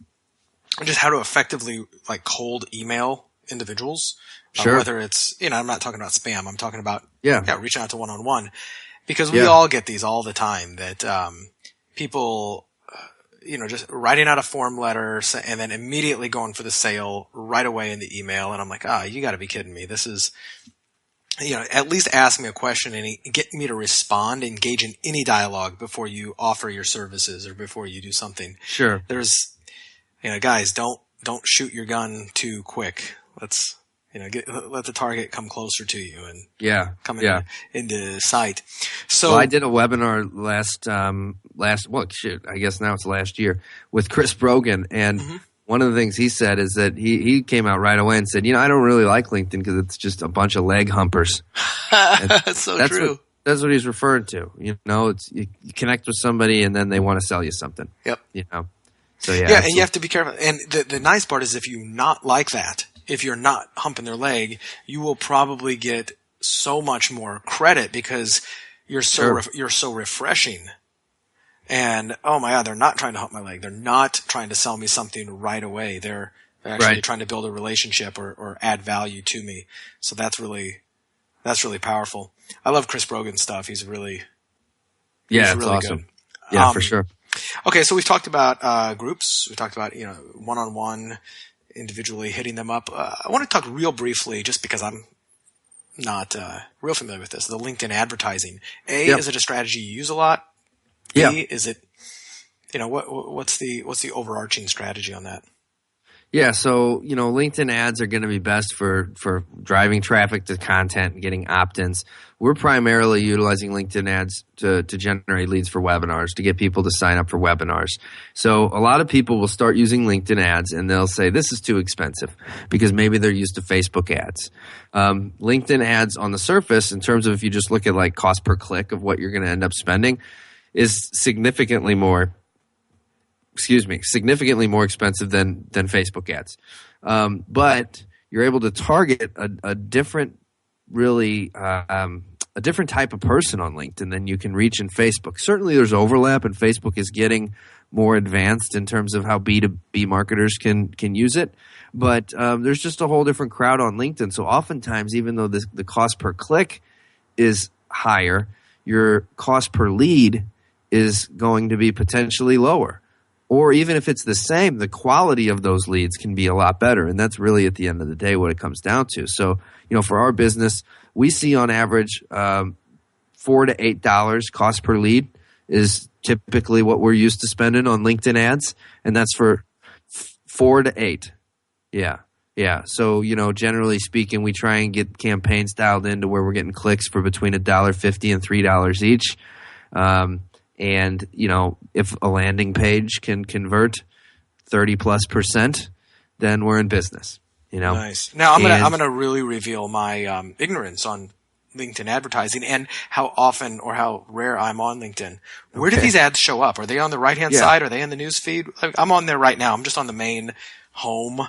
B: just how to effectively cold email individuals.
C: Sure.
B: Whether it's, I'm not talking about spam. I'm talking about reaching out to one-on-one, because we all get these all the time that people, just writing out a form letter and then immediately going for the sale right away in the email. And I'm like, you got to be kidding me. This is, at least ask me a question and get me to respond, engage in any dialogue before you offer your services or before you do something.
C: Sure.
B: There's, guys, don't shoot your gun too quick. Let's, let the target come closer to you and come into sight. So
C: I did a webinar I guess now it's last year with Chris Brogan, and one of the things he said is that he came out right away and said, I don't really like LinkedIn because it's just a bunch of leg humpers.
B: That's true.
C: That's what he's referring to. It's you connect with somebody and then they want to sell you something.
B: Yep.
C: So
B: and you have to be careful. And the nice part is if you not like that, if you're not humping their leg, you will probably get so much more credit because you're so refreshing. And oh my God, they're not trying to hump my leg. They're not trying to sell me something right away. They're actually trying to build a relationship or add value to me. So that's really powerful. I love Chris Brogan's stuff. He's really
C: really
B: awesome.
C: Good. Yeah, for sure.
B: Okay, so we've talked about groups. We talked about one-on-one, individually hitting them up. I want to talk real briefly, just because I'm not real familiar with this. The LinkedIn advertising. Is it a strategy you use a lot?
C: Yeah.
B: Is it? What's the overarching strategy on that?
C: Yeah, so LinkedIn ads are going to be best for driving traffic to content and getting opt-ins. We're primarily utilizing LinkedIn ads to generate leads for webinars, to get people to sign up for webinars. So a lot of people will start using LinkedIn ads and they'll say this is too expensive because maybe they're used to Facebook ads. LinkedIn ads on the surface, in terms of if you just look at cost per click of what you're going to end up spending, is significantly more expensive than Facebook ads. But you're able to target a different type of person on LinkedIn than you can reach in Facebook. Certainly there's overlap, and Facebook is getting more advanced in terms of how B2B marketers can use it. But there's just a whole different crowd on LinkedIn. So oftentimes, even though the cost per click is higher, your cost per lead is going to be potentially lower. Or even if it's the same, the quality of those leads can be a lot better. And that's really, at the end of the day, what it comes down to. So, for our business, we see on average $4 to $8 cost per lead is typically what we're used to spending on LinkedIn ads. And that's for 4 to 8. Yeah. Yeah. So, generally speaking, we try and get campaigns dialed into where we're getting clicks for between $1.50 and $3 each. And, if a landing page can convert 30+%, then we're in business.
B: Nice. Now I'm gonna really reveal my ignorance on LinkedIn advertising and how often or how rare I'm on LinkedIn. Where do these ads show up? Are they on the right-hand side? Are they in the news feed? I'm on there right now. I'm just on the main home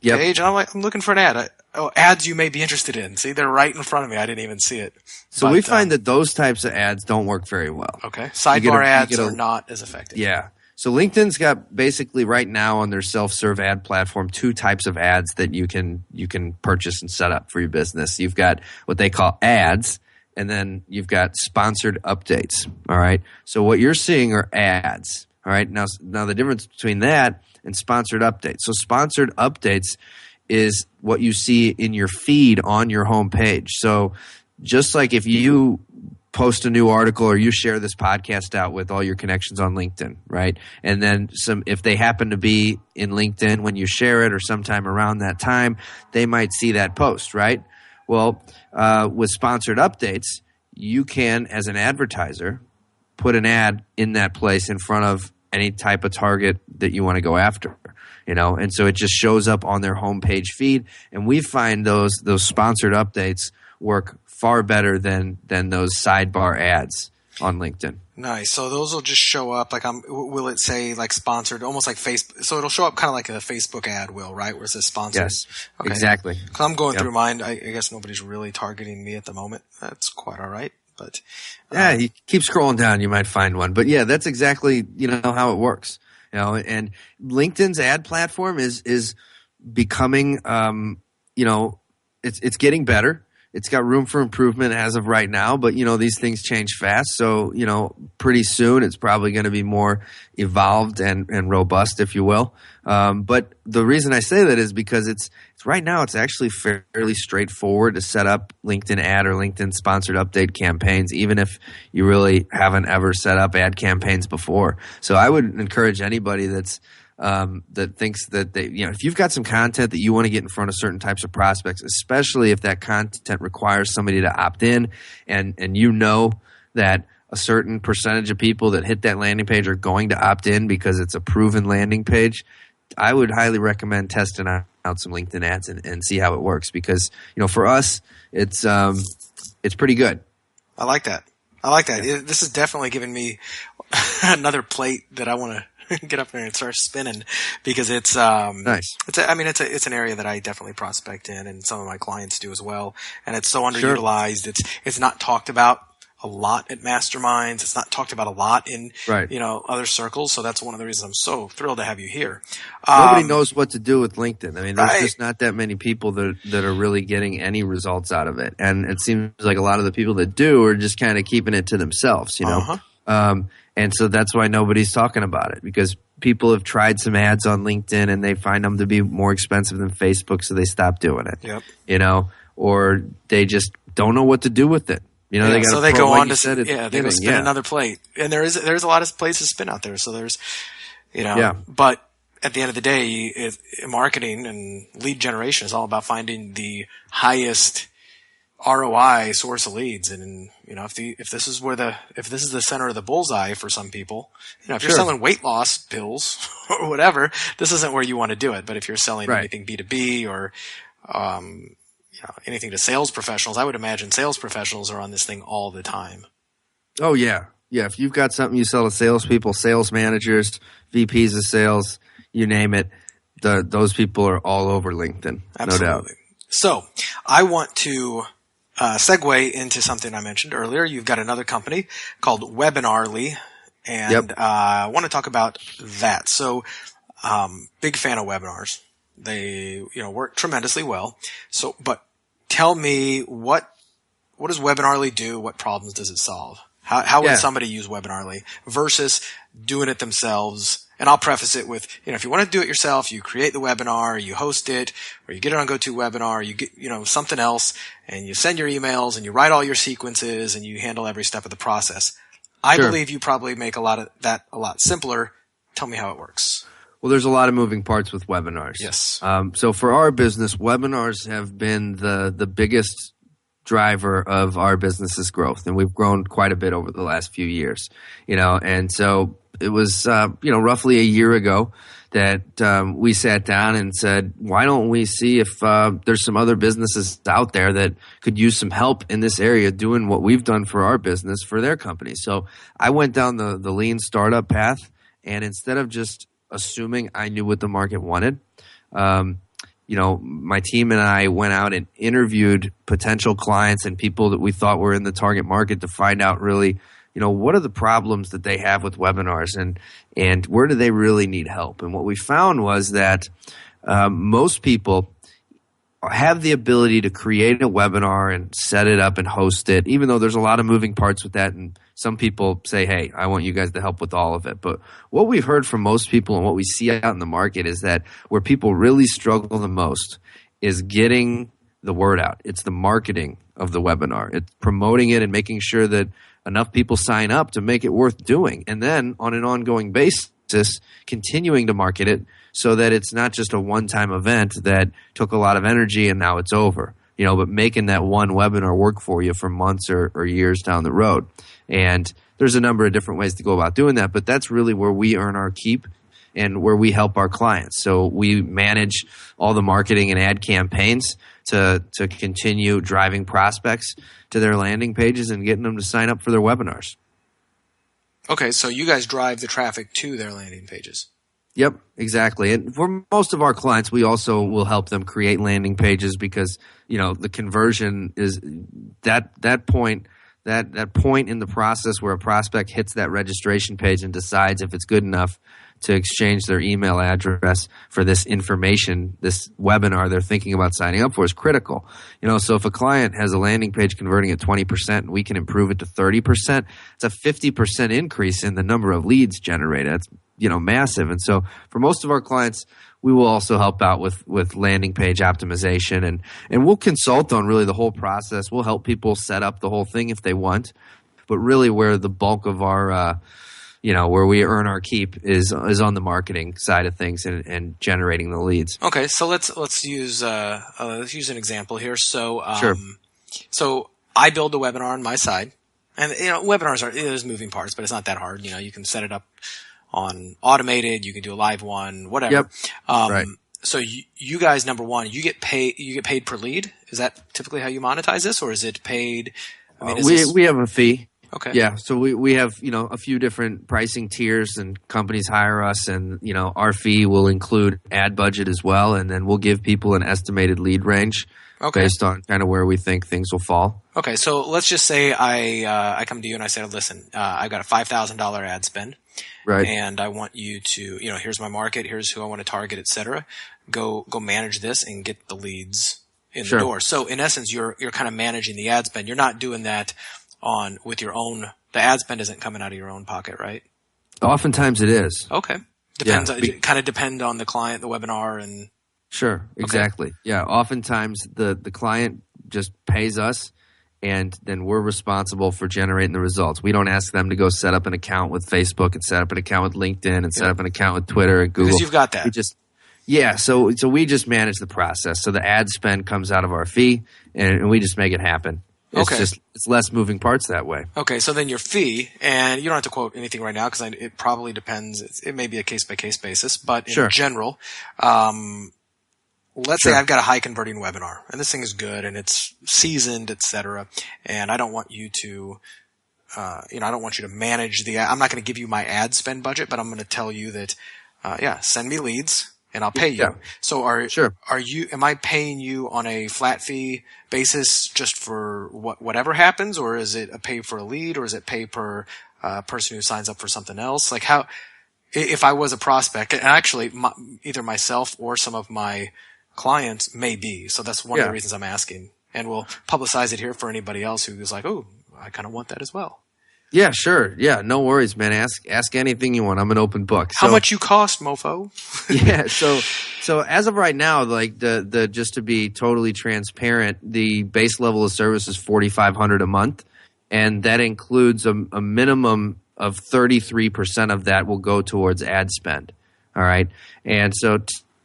B: page, and I'm looking for an ad. Ads you may be interested in. See, they're right in front of me. I didn't even see it.
C: So we find that those types of ads don't work very well.
B: Okay. Sidebar ads are not as effective.
C: Yeah. So LinkedIn's got basically right now on their self-serve ad platform 2 types of ads that you can purchase and set up for your business. You've got what they call ads, and then you've got sponsored updates. All right. So what you're seeing are ads. All right. Now the difference between that and sponsored updates. So sponsored updates is what you see in your feed on your homepage. So just like if you post a new article or you share this podcast out with all your connections on LinkedIn, right? And then if they happen to be in LinkedIn when you share it or sometime around that time, they might see that post, right? Well, with sponsored updates, you can, as an advertiser, put an ad in that place in front of any type of target that you want to go after. And so it just shows up on their homepage feed, and we find those sponsored updates work far better than those sidebar ads on LinkedIn.
B: Nice. So those will just show up will it say like sponsored, almost like Facebook? So it'll show up kind of like a Facebook ad will, right? Where it says sponsored.
C: Yes, okay. Exactly.
B: Because I'm going through mine. I guess nobody's really targeting me at the moment. That's quite all right. But
C: you keep scrolling down, you might find one. But yeah, that's exactly how it works. And LinkedIn's ad platform is becoming it's getting better. It's got room for improvement as of right now, but these things change fast. So pretty soon it's probably going to be more evolved and robust, if you will. But the reason I say that is because it's right now it's actually fairly straightforward to set up LinkedIn ad or LinkedIn sponsored update campaigns, even if you really haven't ever set up ad campaigns before. So I would encourage anybody that thinks that if you've got some content that you want to get in front of certain types of prospects, especially if that content requires somebody to opt in, and that a certain percentage of people that hit that landing page are going to opt in because it's a proven landing page, I would highly recommend testing out some LinkedIn ads and see how it works, because for us it's pretty good.
B: I like that. Yeah. This is definitely giving me another plate that I want to get up there and start spinning, because it's
C: nice.
B: It's an area that I definitely prospect in, and some of my clients do as well. And it's so underutilized. Sure. It's not talked about a lot at masterminds. It's not talked about a lot in other circles. So that's one of the reasons I'm so thrilled to have you here.
C: Nobody knows what to do with LinkedIn. There's just not that many people that are really getting any results out of it, and it seems like a lot of the people that do are just kind of keeping it to themselves. And so that's why nobody's talking about it, because people have tried some ads on LinkedIn and they find them to be more expensive than Facebook, so they stop doing it.
B: Yep.
C: Or they just don't know what to do with it. They
B: go on to spin another plate. And there's a lot of places to spin out there. So there's, but at the end of the day, marketing and lead generation is all about finding the highest ROI source of leads. And if this is the center of the bullseye for some people, if you're selling weight loss pills or whatever, this isn't where you want to do it. But if you're selling anything B2B or anything to sales professionals, I would imagine sales professionals are on this thing all the time.
C: Oh yeah. If you've got something you sell to salespeople, sales managers, VPs of sales, you name it, those people are all over LinkedIn.
B: Absolutely.
C: No doubt.
B: So I want to segue into something I mentioned earlier. You've got another company called Webinarly, and I want to talk about that. So, big fan of webinars. They, work tremendously well. So, but tell me what does Webinarly do? What problems does it solve? How would somebody use Webinarly versus doing it themselves? And I'll preface it with, if you want to do it yourself, you create the webinar, you host it, or you get it on GoToWebinar, you get, something else, and you send your emails, and you write all your sequences, and you handle every step of the process. I believe you probably make a lot of that a lot simpler. Tell me how it works.
C: Well, there's a lot of moving parts with webinars.
B: Yes.
C: So for our business, webinars have been the biggest driver of our business's growth, and we've grown quite a bit over the last few years. And so it was roughly a year ago that we sat down and said, why don't we see if there's some other businesses out there that could use some help in this area doing what we've done for our business for their company. So I went down the lean startup path, and instead of just assuming I knew what the market wanted, my team and I went out and interviewed potential clients and people that we thought were in the target market to find out really, what are the problems that they have with webinars and where do they really need help? And what we found was that most people have the ability to create a webinar and set it up and host it, even though there's a lot of moving parts with that. And some people say, hey, I want you guys to help with all of it. But what we've heard from most people and what we see out in the market is that where people really struggle the most is getting the word out. It's the marketing of the webinar. It's promoting it and making sure that enough people sign up to make it worth doing. And then on an ongoing basis, continuing to market it so that it's not just a one-time event that took a lot of energy and now it's over, but making that one webinar work for you for months or years down the road. And there's a number of different ways to go about doing that, but that's really where we earn our keep and where we help our clients. So we manage all the marketing and ad campaigns to continue driving prospects to their landing pages and getting them to sign up for their webinars.
B: Okay, so you guys drive the traffic to their landing pages.
C: Yep, exactly. And for most of our clients, we also will help them create landing pages because, the conversion is that point in the process where a prospect hits that registration page and decides if it's good enough to exchange their email address for this information, this webinar they're thinking about signing up for is critical. So if a client has a landing page converting at 20% and we can improve it to 30%, it's a 50% increase in the number of leads generated. That's, massive. And so for most of our clients, we will also help out with landing page optimization and we'll consult on really the whole process. We'll help people set up the whole thing if they want, but really where the bulk of our where we earn our keep is on the marketing side of things and generating the leads.
B: Okay, so let's use an example here. So
C: sure.
B: So I build the webinar on my side, and webinars there's moving parts, but it's not that hard. You can set it up on automated. You can do a live one, whatever.
C: Yep. Right.
B: So you guys, number one, you get paid per lead. Is that typically how you monetize this, or is it paid?
C: We have a fee.
B: Okay.
C: Yeah. So we have, a few different pricing tiers and companies hire us and, our fee will include ad budget as well. And then we'll give people an estimated lead range based on kind of where we think things will fall.
B: Okay. So let's just say I come to you and I say, listen, I've got a $5,000 ad spend.
C: Right.
B: And I want you to, here's my market, here's who I want to target, et cetera. Go manage this and get the leads in the door. So in essence, you're kind of managing the ad spend. You're not doing that with your own. The ad spend isn't coming out of your own pocket, right?
C: Oftentimes it is.
B: Okay. Depends. It kind of depend on the client, the webinar, and.
C: Sure. Exactly. Okay. Yeah. Oftentimes the client just pays us. And then we're responsible for generating the results. We don't ask them to go set up an account with Facebook and set up an account with LinkedIn and set up an account with Twitter and Google.
B: Because you've got that.
C: So we just manage the process. So the ad spend comes out of our fee, and we just make it happen. It's less moving parts that way. Okay,
B: so then your fee, and you don't have to quote anything right now because it probably depends. It may be a case-by-case basis, but in general, let's say I've got a high converting webinar and this thing is good and it's seasoned, et cetera. And I don't want you to, I don't want you to manage I'm not going to give you my ad spend budget, but I'm going to tell you that, send me leads and I'll pay you. Yeah. So am I paying you on a flat fee basis just for whatever happens, or is it a pay for a lead, or is it pay per, person who signs up for something else? Like if I was a prospect, and actually either myself or some of my clients may be. So that's one of the reasons I'm asking. And we'll publicize it here for anybody else who's like, oh, I kind of want that as well.
C: Yeah, sure. Yeah, no worries, man. Ask anything you want. I'm an open book.
B: How much you cost, mofo?
C: Yeah, so as of right now, like the just to be totally transparent, the base level of service is $4,500 a month, and that includes a minimum of 33% of that will go towards ad spend. All right, and so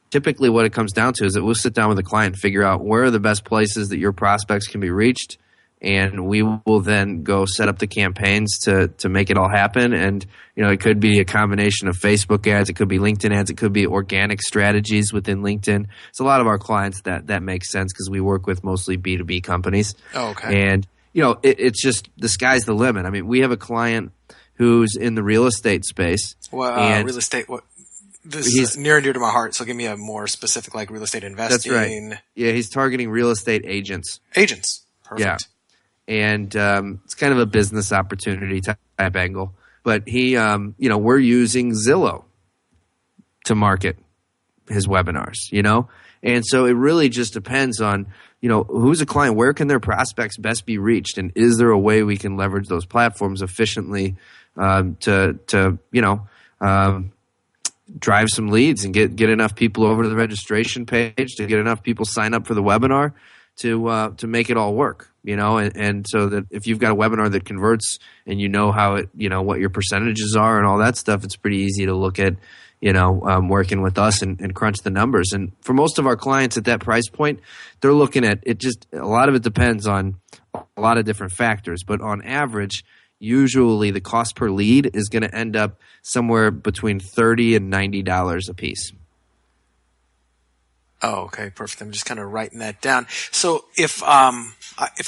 C: typically what it comes down to is that we'll sit down with a client and figure out where are the best places that your prospects can be reached and we will then go set up the campaigns to make it all happen. And it could be a combination of Facebook ads, it could be LinkedIn ads, it could be organic strategies within LinkedIn. It's a lot of our clients that makes sense because we work with mostly B2B companies.
B: Oh, okay.
C: And it's just the sky's the limit. I mean, we have a client who's in the real estate space.
B: Well, real estate. What? This is near and dear to my heart. So give me a more specific, like real estate investing.
C: That's right. Yeah, he's targeting real estate agents.
B: Agents. Perfect.
C: Yeah. And it's kind of a business opportunity type angle. But he, we're using Zillow to market his webinars, And so it really just depends on, who's a client, where can their prospects best be reached, and is there a way we can leverage those platforms efficiently to drive some leads and get enough people over to the registration page, to get enough people sign up for the webinar to make it all work, and so that if you've got a webinar that converts and how it, what your percentages are and all that stuff, it's pretty easy to look at, working with us and crunch the numbers. And for most of our clients at that price point, they're looking at it. Just a lot of it depends on a lot of different factors, but on average, usually the cost per lead is going to end up somewhere between $30 and $90 a piece.
B: Oh, okay, perfect. I'm just kind of writing that down. So if I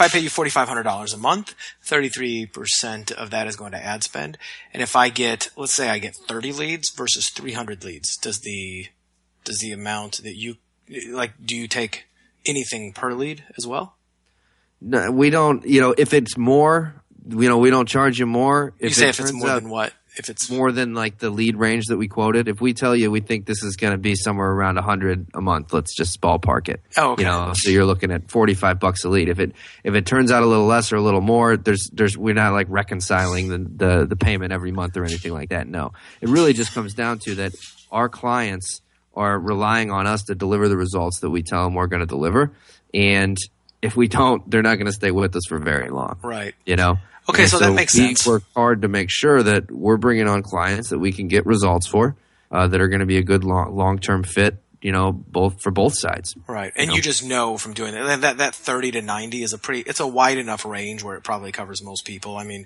B: pay you $4,500 a month, 33% of that is going to ad spend. And if let's say I get 30 leads versus 300 leads, does the amount that you do you take anything per lead as well?
C: No, we don't. If it's more, we don't charge you more.
B: If it's more than what? If it's
C: more than like the lead range that we quoted, if we tell you we think this is going to be somewhere around 100 a month, let's just ballpark it.
B: Oh, okay.
C: So you're looking at $45 a lead. If it turns out a little less or a little more, we're not like reconciling the payment every month or anything like that. No, it really just comes down to that our clients are relying on us to deliver the results that we tell them we're going to deliver, and if we don't, they're not going to stay with us for very long.
B: Right.
C: Okay,
B: so that makes sense.
C: We work hard to make sure that we're bringing on clients that we can get results for, that are going to be a good long-term fit, both for both sides.
B: Right, and you just know from doing that 30 to 90 is it's a wide enough range where it probably covers most people. I mean,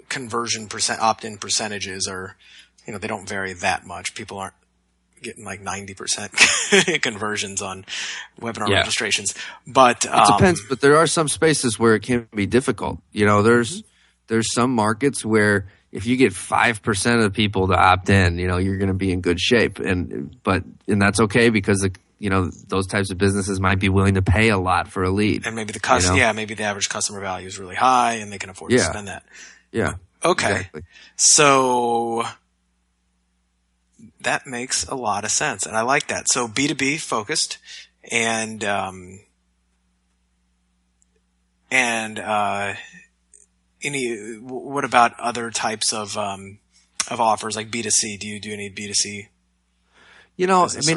B: conversion opt-in percentages are, they don't vary that much. People aren't getting like 90% conversions on webinar registrations, but
C: it depends. But there are some spaces where it can be difficult. There's some markets where if you get 5% of the people to opt in, you're going to be in good shape, and that's okay because those types of businesses might be willing to pay a lot for a lead,
B: and maybe maybe the average customer value is really high, and they can afford to spend that.
C: Yeah.
B: Okay.
C: Exactly.
B: So that makes a lot of sense, and I like that. So B2B focused, and what about other types of offers like B2C? Do you do any B2C?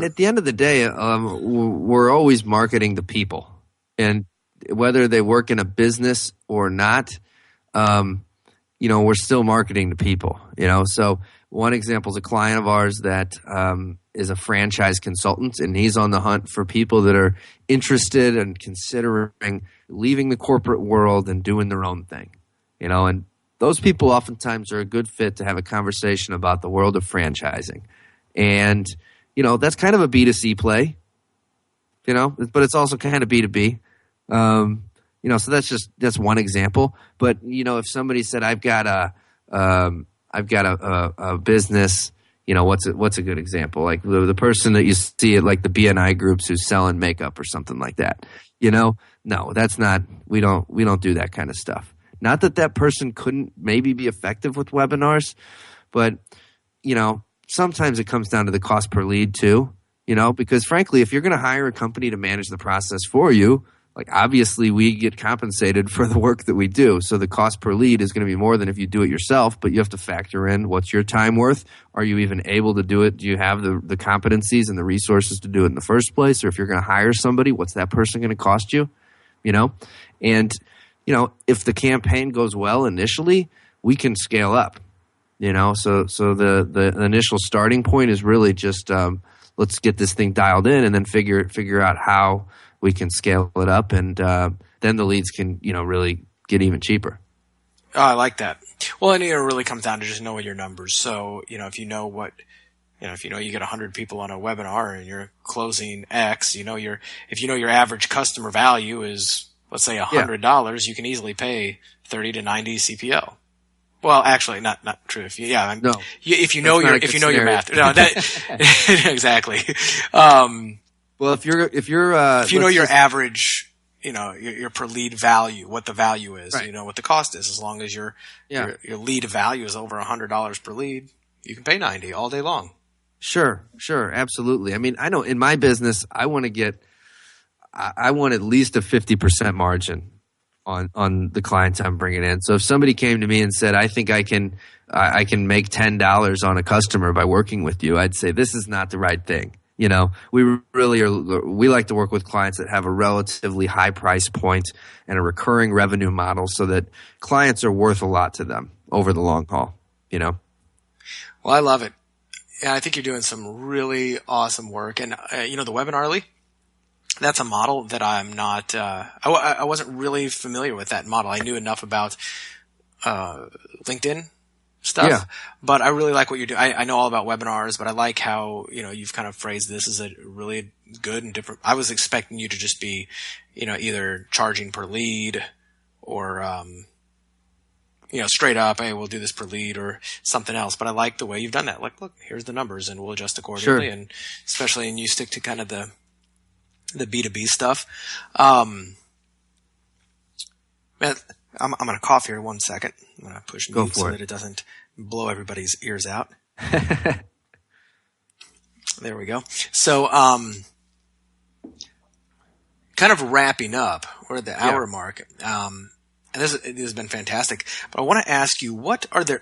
C: At the end of the day, we're always marketing to people, and whether they work in a business or not, we're still marketing to people. So. One example is a client of ours that is a franchise consultant, and he's on the hunt for people that are interested and considering leaving the corporate world and doing their own thing. And those people oftentimes are a good fit to have a conversation about the world of franchising. And, that's kind of a B2C play, but it's also kind of B2B. So that's one example. But, if somebody said, I've got a business, what's a good example? Like the person that you see at like the BNI groups who's selling makeup or something like that. No, that's not, we don't do that kind of stuff. Not that person couldn't maybe be effective with webinars, but, sometimes it comes down to the cost per lead too, because frankly, if you're going to hire a company to manage the process for you, like obviously we get compensated for the work that we do. So the cost per lead is going to be more than if you do it yourself, but you have to factor in what's your time worth. Are you even able to do it? Do you have the competencies and the resources to do it in the first place? Or if you're going to hire somebody, what's that person going to cost you? And if the campaign goes well initially, we can scale up, so the initial starting point is really just, let's get this thing dialed in and then figure out how we can scale it up and then the leads can, really get even cheaper.
B: Oh, I like that. Well, and it really comes down to just knowing your numbers. So, if you know you get 100 people on a webinar and you're closing X, if you know your average customer value is, let's say $100, you can easily pay 30 to 90 CPL. Well, actually, not true. If you know your math, no, that exactly.
C: Well, if you
B: know your average, your per lead value, what the value is,
C: right.
B: What the cost is, as long as your lead value is over $100 per lead, you can pay 90 all day long.
C: Sure, absolutely. I mean, I know in my business, I want at least a 50% margin on the clients I'm bringing in. So if somebody came to me and said, I think I can make $10 on a customer by working with you, I'd say this is not the right thing. We like to work with clients that have a relatively high price point and a recurring revenue model so that clients are worth a lot to them over the long haul, Well,
B: I love it. Yeah, I think you're doing some really awesome work. And, the Webinarly, that's a model that I'm not, I wasn't really familiar with that model. I knew enough about, LinkedIn stuff, but I really like what you're doing. I know all about webinars, but I like how, you've kind of phrased this as a really good and different. I was expecting you to just be, either charging per lead or, straight up, hey, we'll do this per lead or something else. But I like the way you've done that. Like, look, here's the numbers and we'll adjust accordingly. Sure. And especially, and you stick to kind of the B2B stuff. Man, I'm going to cough here 1 second. I'm going to push mute so that it doesn't blow everybody's ears out. There we go. So, kind of wrapping up, we're at the hour mark. And this has been fantastic. But I want to ask you, what are there,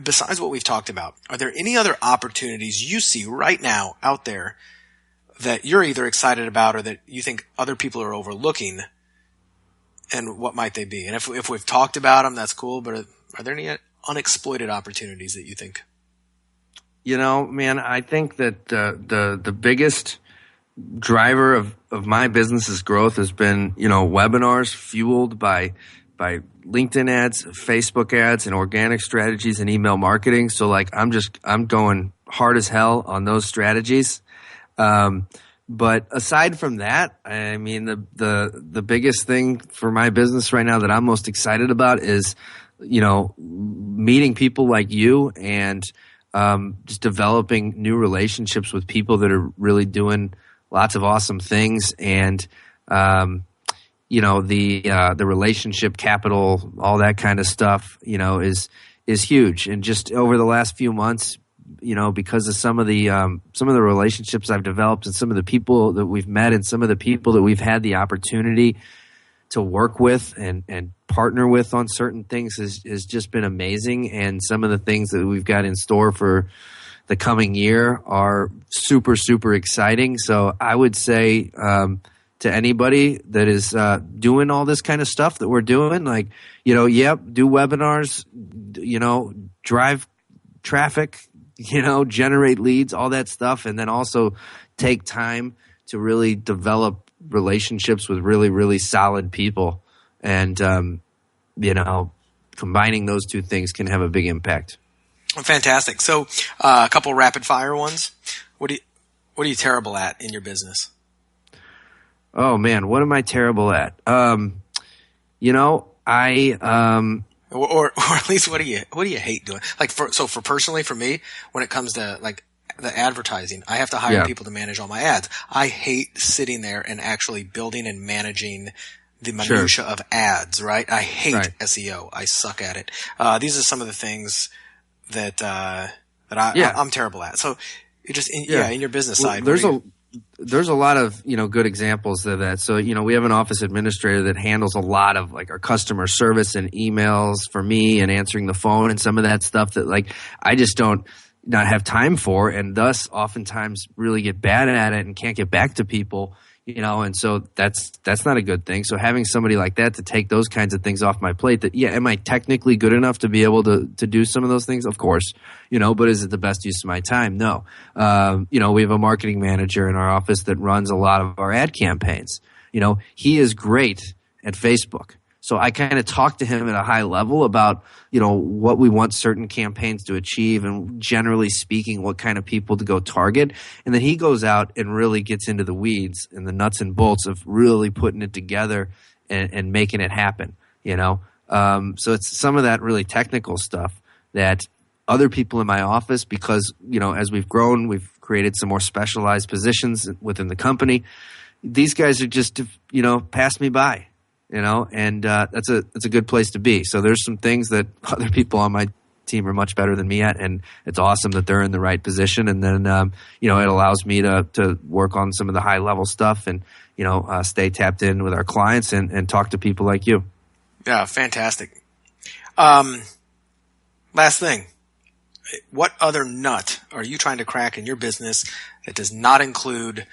B: besides what we've talked about, are there any other opportunities you see right now out there that you're either excited about or that you think other people are overlooking, and what might they be? And if we've talked about them, that's cool, but are there any unexploited opportunities that you think?
C: Man, I think that the biggest driver of my business's growth has been, webinars fueled by LinkedIn ads, Facebook ads, and organic strategies and email marketing. So I'm going hard as hell on those strategies. But aside from that, I mean, the biggest thing for my business right now that I'm most excited about is, meeting people like you and just developing new relationships with people that are really doing lots of awesome things. And, the relationship capital, all that kind of stuff, is huge. And just over the last few months, because of some of the relationships I've developed and some of the people that we've met and some of the people that we've had the opportunity to work with and partner with on certain things has just been amazing. And some of the things that we've got in store for the coming year are super, super exciting. So I would say to anybody that is doing all this kind of stuff that we're doing, do webinars, drive traffic, generate leads, all that stuff, and then also take time to really develop relationships with really, really solid people. And, combining those two things can have a big impact.
B: Fantastic. So, a couple rapid fire ones. What are you terrible at in your business?
C: Oh man, what am I terrible at? Or
B: at least what do you hate doing? For personally, for me, when it comes to the advertising, I have to hire people to manage all my ads. I hate sitting there and actually building and managing the minutia of ads, right? I hate SEO. I suck at it. These are some of the things that I'm terrible at. So you just in your business side,
C: there's a lot of, good examples of that. So, we have an office administrator that handles a lot of our customer service and emails for me and answering the phone and some of that stuff that I just don't not have time for, and thus oftentimes really get bad at it and can't get back to people, and so that's not a good thing. So having somebody like that to take those kinds of things off my plate, am I technically good enough to be able to do some of those things? Of course, but is it the best use of my time? No. We have a marketing manager in our office that runs a lot of our ad campaigns. He is great at Facebook. So I kind of talked to him at a high level about, what we want certain campaigns to achieve and generally speaking, what kind of people to go target. And then he goes out and really gets into the weeds and the nuts and bolts of really putting it together and making it happen, So it's some of that really technical stuff that other people in my office, because, as we've grown, we've created some more specialized positions within the company. These guys are just, passed me by. And that's a good place to be. So there's some things that other people on my team are much better than me at, and it's awesome that they're in the right position. And then, it allows me to work on some of the high level stuff and, stay tapped in with our clients and talk to people like you.
B: Yeah, fantastic. Last thing. What other nut are you trying to crack in your business that does not include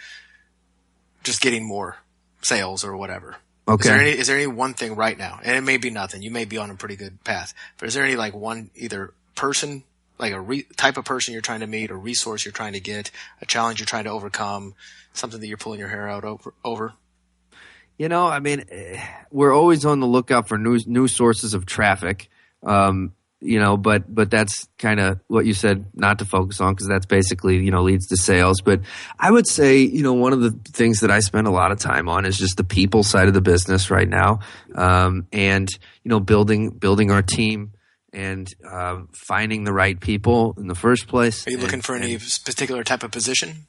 B: just getting more sales or whatever?
C: Okay.
B: Is there any one thing right now? And it may be nothing. You may be on a pretty good path. But is there any one either person, like a type of person you're trying to meet, a resource you're trying to get, a challenge you're trying to overcome, something that you're pulling your hair out over?
C: We're always on the lookout for new sources of traffic. But that's kind of what you said not to focus on, because that's basically, leads to sales. But I would say, one of the things that I spend a lot of time on is just the people side of the business right now. And building our team and finding the right people in the first place.
B: Are you looking for any particular type of position?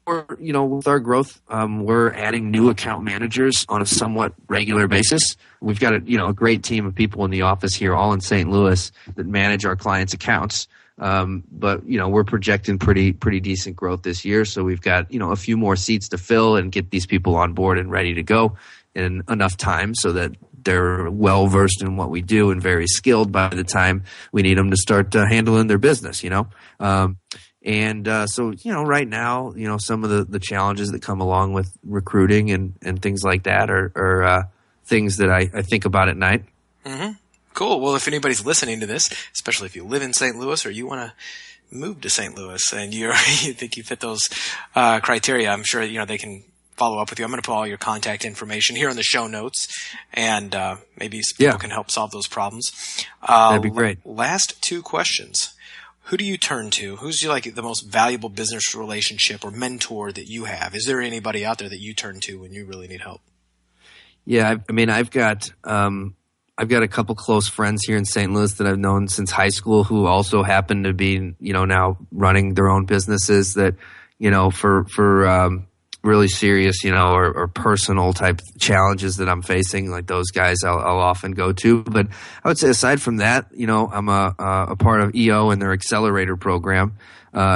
C: With our growth, we're adding new account managers on a somewhat regular basis. We've got a great team of people in the office here, all in St. Louis, that manage our clients' accounts. But we're projecting pretty decent growth this year. So we've got, a few more seats to fill and get these people on board and ready to go in enough time so that they're well versed in what we do and very skilled by the time we need them to start handling their business, So, right now, some of the challenges that come along with recruiting and things like that are things that I think about at night.
B: Mm-hmm. Cool. Well, if anybody's listening to this, especially if you live in St. Louis or you want to move to St. Louis and you think you fit those criteria, I'm sure, they can follow up with you. I'm going to put all your contact information here in the show notes, and maybe people can help solve those problems.
C: That'd be great.
B: Last two questions. Who do you turn to? Who's the most valuable business relationship or mentor that you have? Is there anybody out there that you turn to when you really need help?
C: Yeah, I've got a couple close friends here in St. Louis that I've known since high school who also happen to be, now running their own businesses that, for really serious, or personal type challenges that I'm facing, like those guys I'll often go to. But I would say aside from that, I'm a part of EO and their accelerator program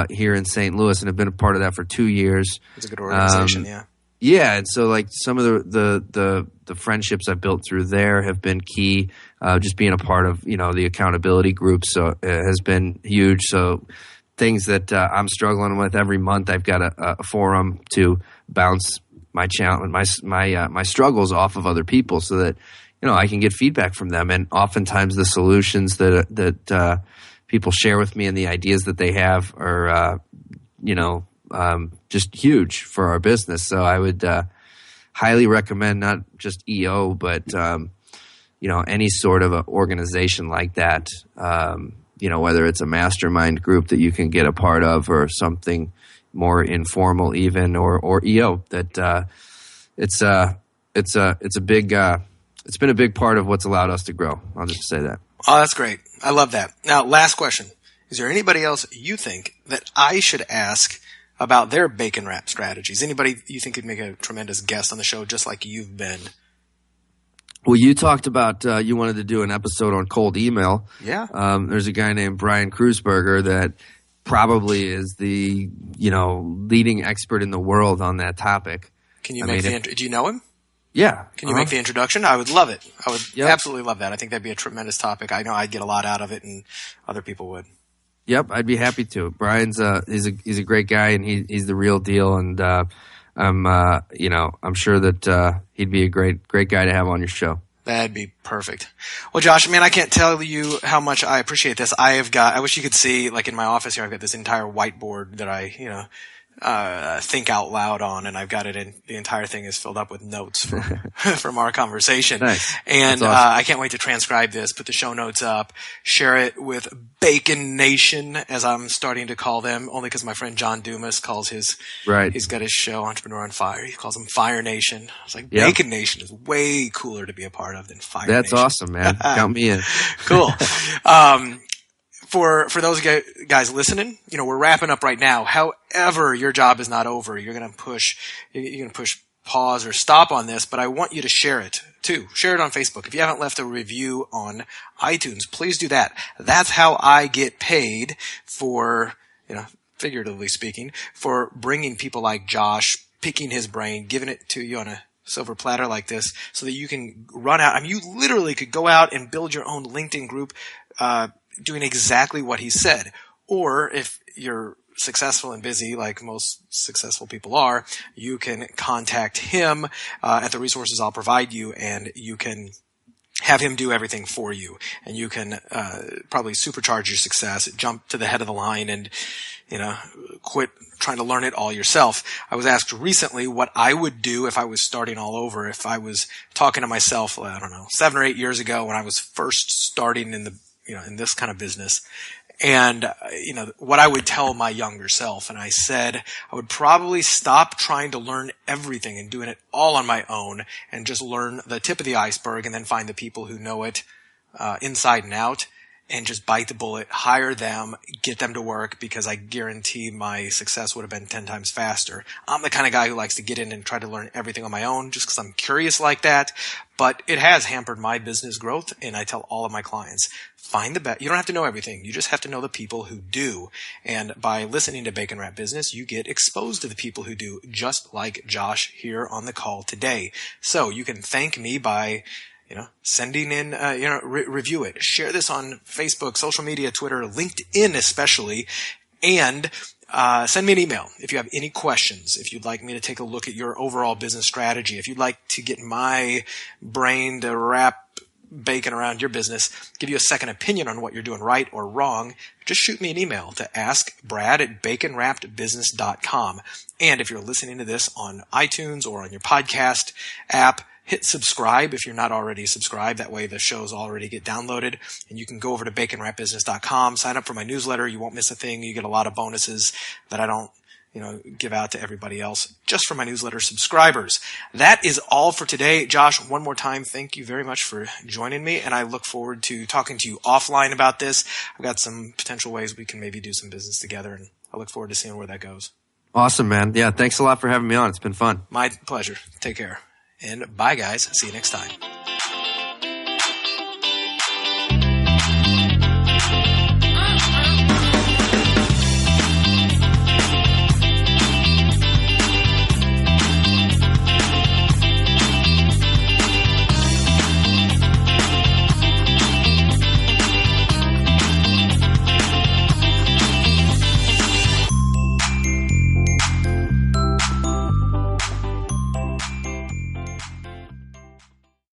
C: here in St. Louis, and have been a part of that for 2 years.
B: It's a good organization, yeah.
C: Yeah, and so some of the friendships I've built through there have been key. Just being a part of the accountability group so has been huge. So things that I'm struggling with every month, I've got a forum to bounce my challenge, my struggles off of other people, so that I can get feedback from them. And oftentimes the solutions that people share with me and the ideas that they have are just huge for our business. So I would highly recommend not just EO, but any sort of a organization like that. Whether it's a mastermind group that you can get a part of, or something more informal even, or EO. That it's a big it's been a big part of what's allowed us to grow. I'll just say that.
B: Oh, that's great. I love that. Now, last question. Is there anybody else you think that I should ask about their bacon wrap strategies? Anybody you think could make a tremendous guest on the show, just like you've been?
C: Well, you talked about you wanted to do an episode on cold email.
B: Yeah.
C: There's a guy named Brian Kruzberger that probably is the leading expert in the world on that topic.
B: Can you do you know him?
C: Yeah.
B: Can you make the introduction? I would love it. I would absolutely love that. I think that'd be a tremendous topic. I know I'd get a lot out of it, and other people would.
C: Yep, I'd be happy to. Brian's he's a great guy, and he's the real deal. And I'm sure that he'd be a great guy to have on your show.
B: That'd be perfect. Well, Josh, man, I can't tell you how much I appreciate this. I wish you could see, like in my office here, I've got this entire whiteboard that I think out loud on, and I've got it in. The entire thing is filled up with notes from our conversation.
C: Nice.
B: And
C: That's awesome.
B: I can't wait to transcribe this, put the show notes up, share it with Bacon Nation, as I'm starting to call them, only because my friend John Dumas calls his,
C: Right.
B: he's got his show Entrepreneur on Fire. He calls them Fire Nation. I was like,
C: Yep.
B: Bacon Nation is way cooler to be a part of than Fire
C: That's
B: Nation.
C: awesome, man. Count me in.
B: Cool. For those guys listening, we're wrapping up right now. However, your job is not over. You're going to push pause or stop on this, but I want you to share it too. Share it on Facebook. If you haven't left a review on iTunes, please do that. That's how I get paid for, figuratively speaking, for bringing people like Josh, picking his brain, giving it to you on a silver platter like this so that you can run out. I mean, you literally could go out and build your own LinkedIn group, doing exactly what he said. Or if you're successful and busy, like most successful people are, you can contact him at the resources I'll provide you, and you can have him do everything for you. And you can probably supercharge your success, jump to the head of the line, and quit trying to learn it all yourself. I was asked recently what I would do if I was starting all over, if I was talking to myself, 7 or 8 years ago when I was first starting in this kind of business. And, what I would tell my younger self. And I said, I would probably stop trying to learn everything and doing it all on my own and just learn the tip of the iceberg and then find the people who know it, inside and out, and just bite the bullet, hire them, get them to work, because I guarantee my success would have been 10 times faster. I'm the kind of guy who likes to get in and try to learn everything on my own just because I'm curious like that. But it has hampered my business growth, and I tell all of my clients, find the best. You don't have to know everything. You just have to know the people who do. And by listening to Bacon Wrap Business, you get exposed to the people who do, just like Josh here on the call today. So you can thank me by sending in, review it, share this on Facebook, social media, Twitter, LinkedIn especially, and send me an email if you have any questions, if you'd like me to take a look at your overall business strategy, if you'd like to get my brain to wrap bacon around your business, give you a second opinion on what you're doing right or wrong, just shoot me an email to askbrad@baconwrappedbusiness.com. And if you're listening to this on iTunes or on your podcast app, hit subscribe if you're not already subscribed. That way the shows already get downloaded. And you can go over to baconwrapbusiness.com, sign up for my newsletter. You won't miss a thing. You get a lot of bonuses that I don't give out to everybody else, just for my newsletter subscribers. That is all for today. Josh, one more time, thank you very much for joining me. And I look forward to talking to you offline about this. I've got some potential ways we can maybe do some business together, and I look forward to seeing where that goes.
C: Awesome, man. Yeah, thanks a lot for having me on. It's been fun.
B: My pleasure. Take care. And bye, guys. See you next time.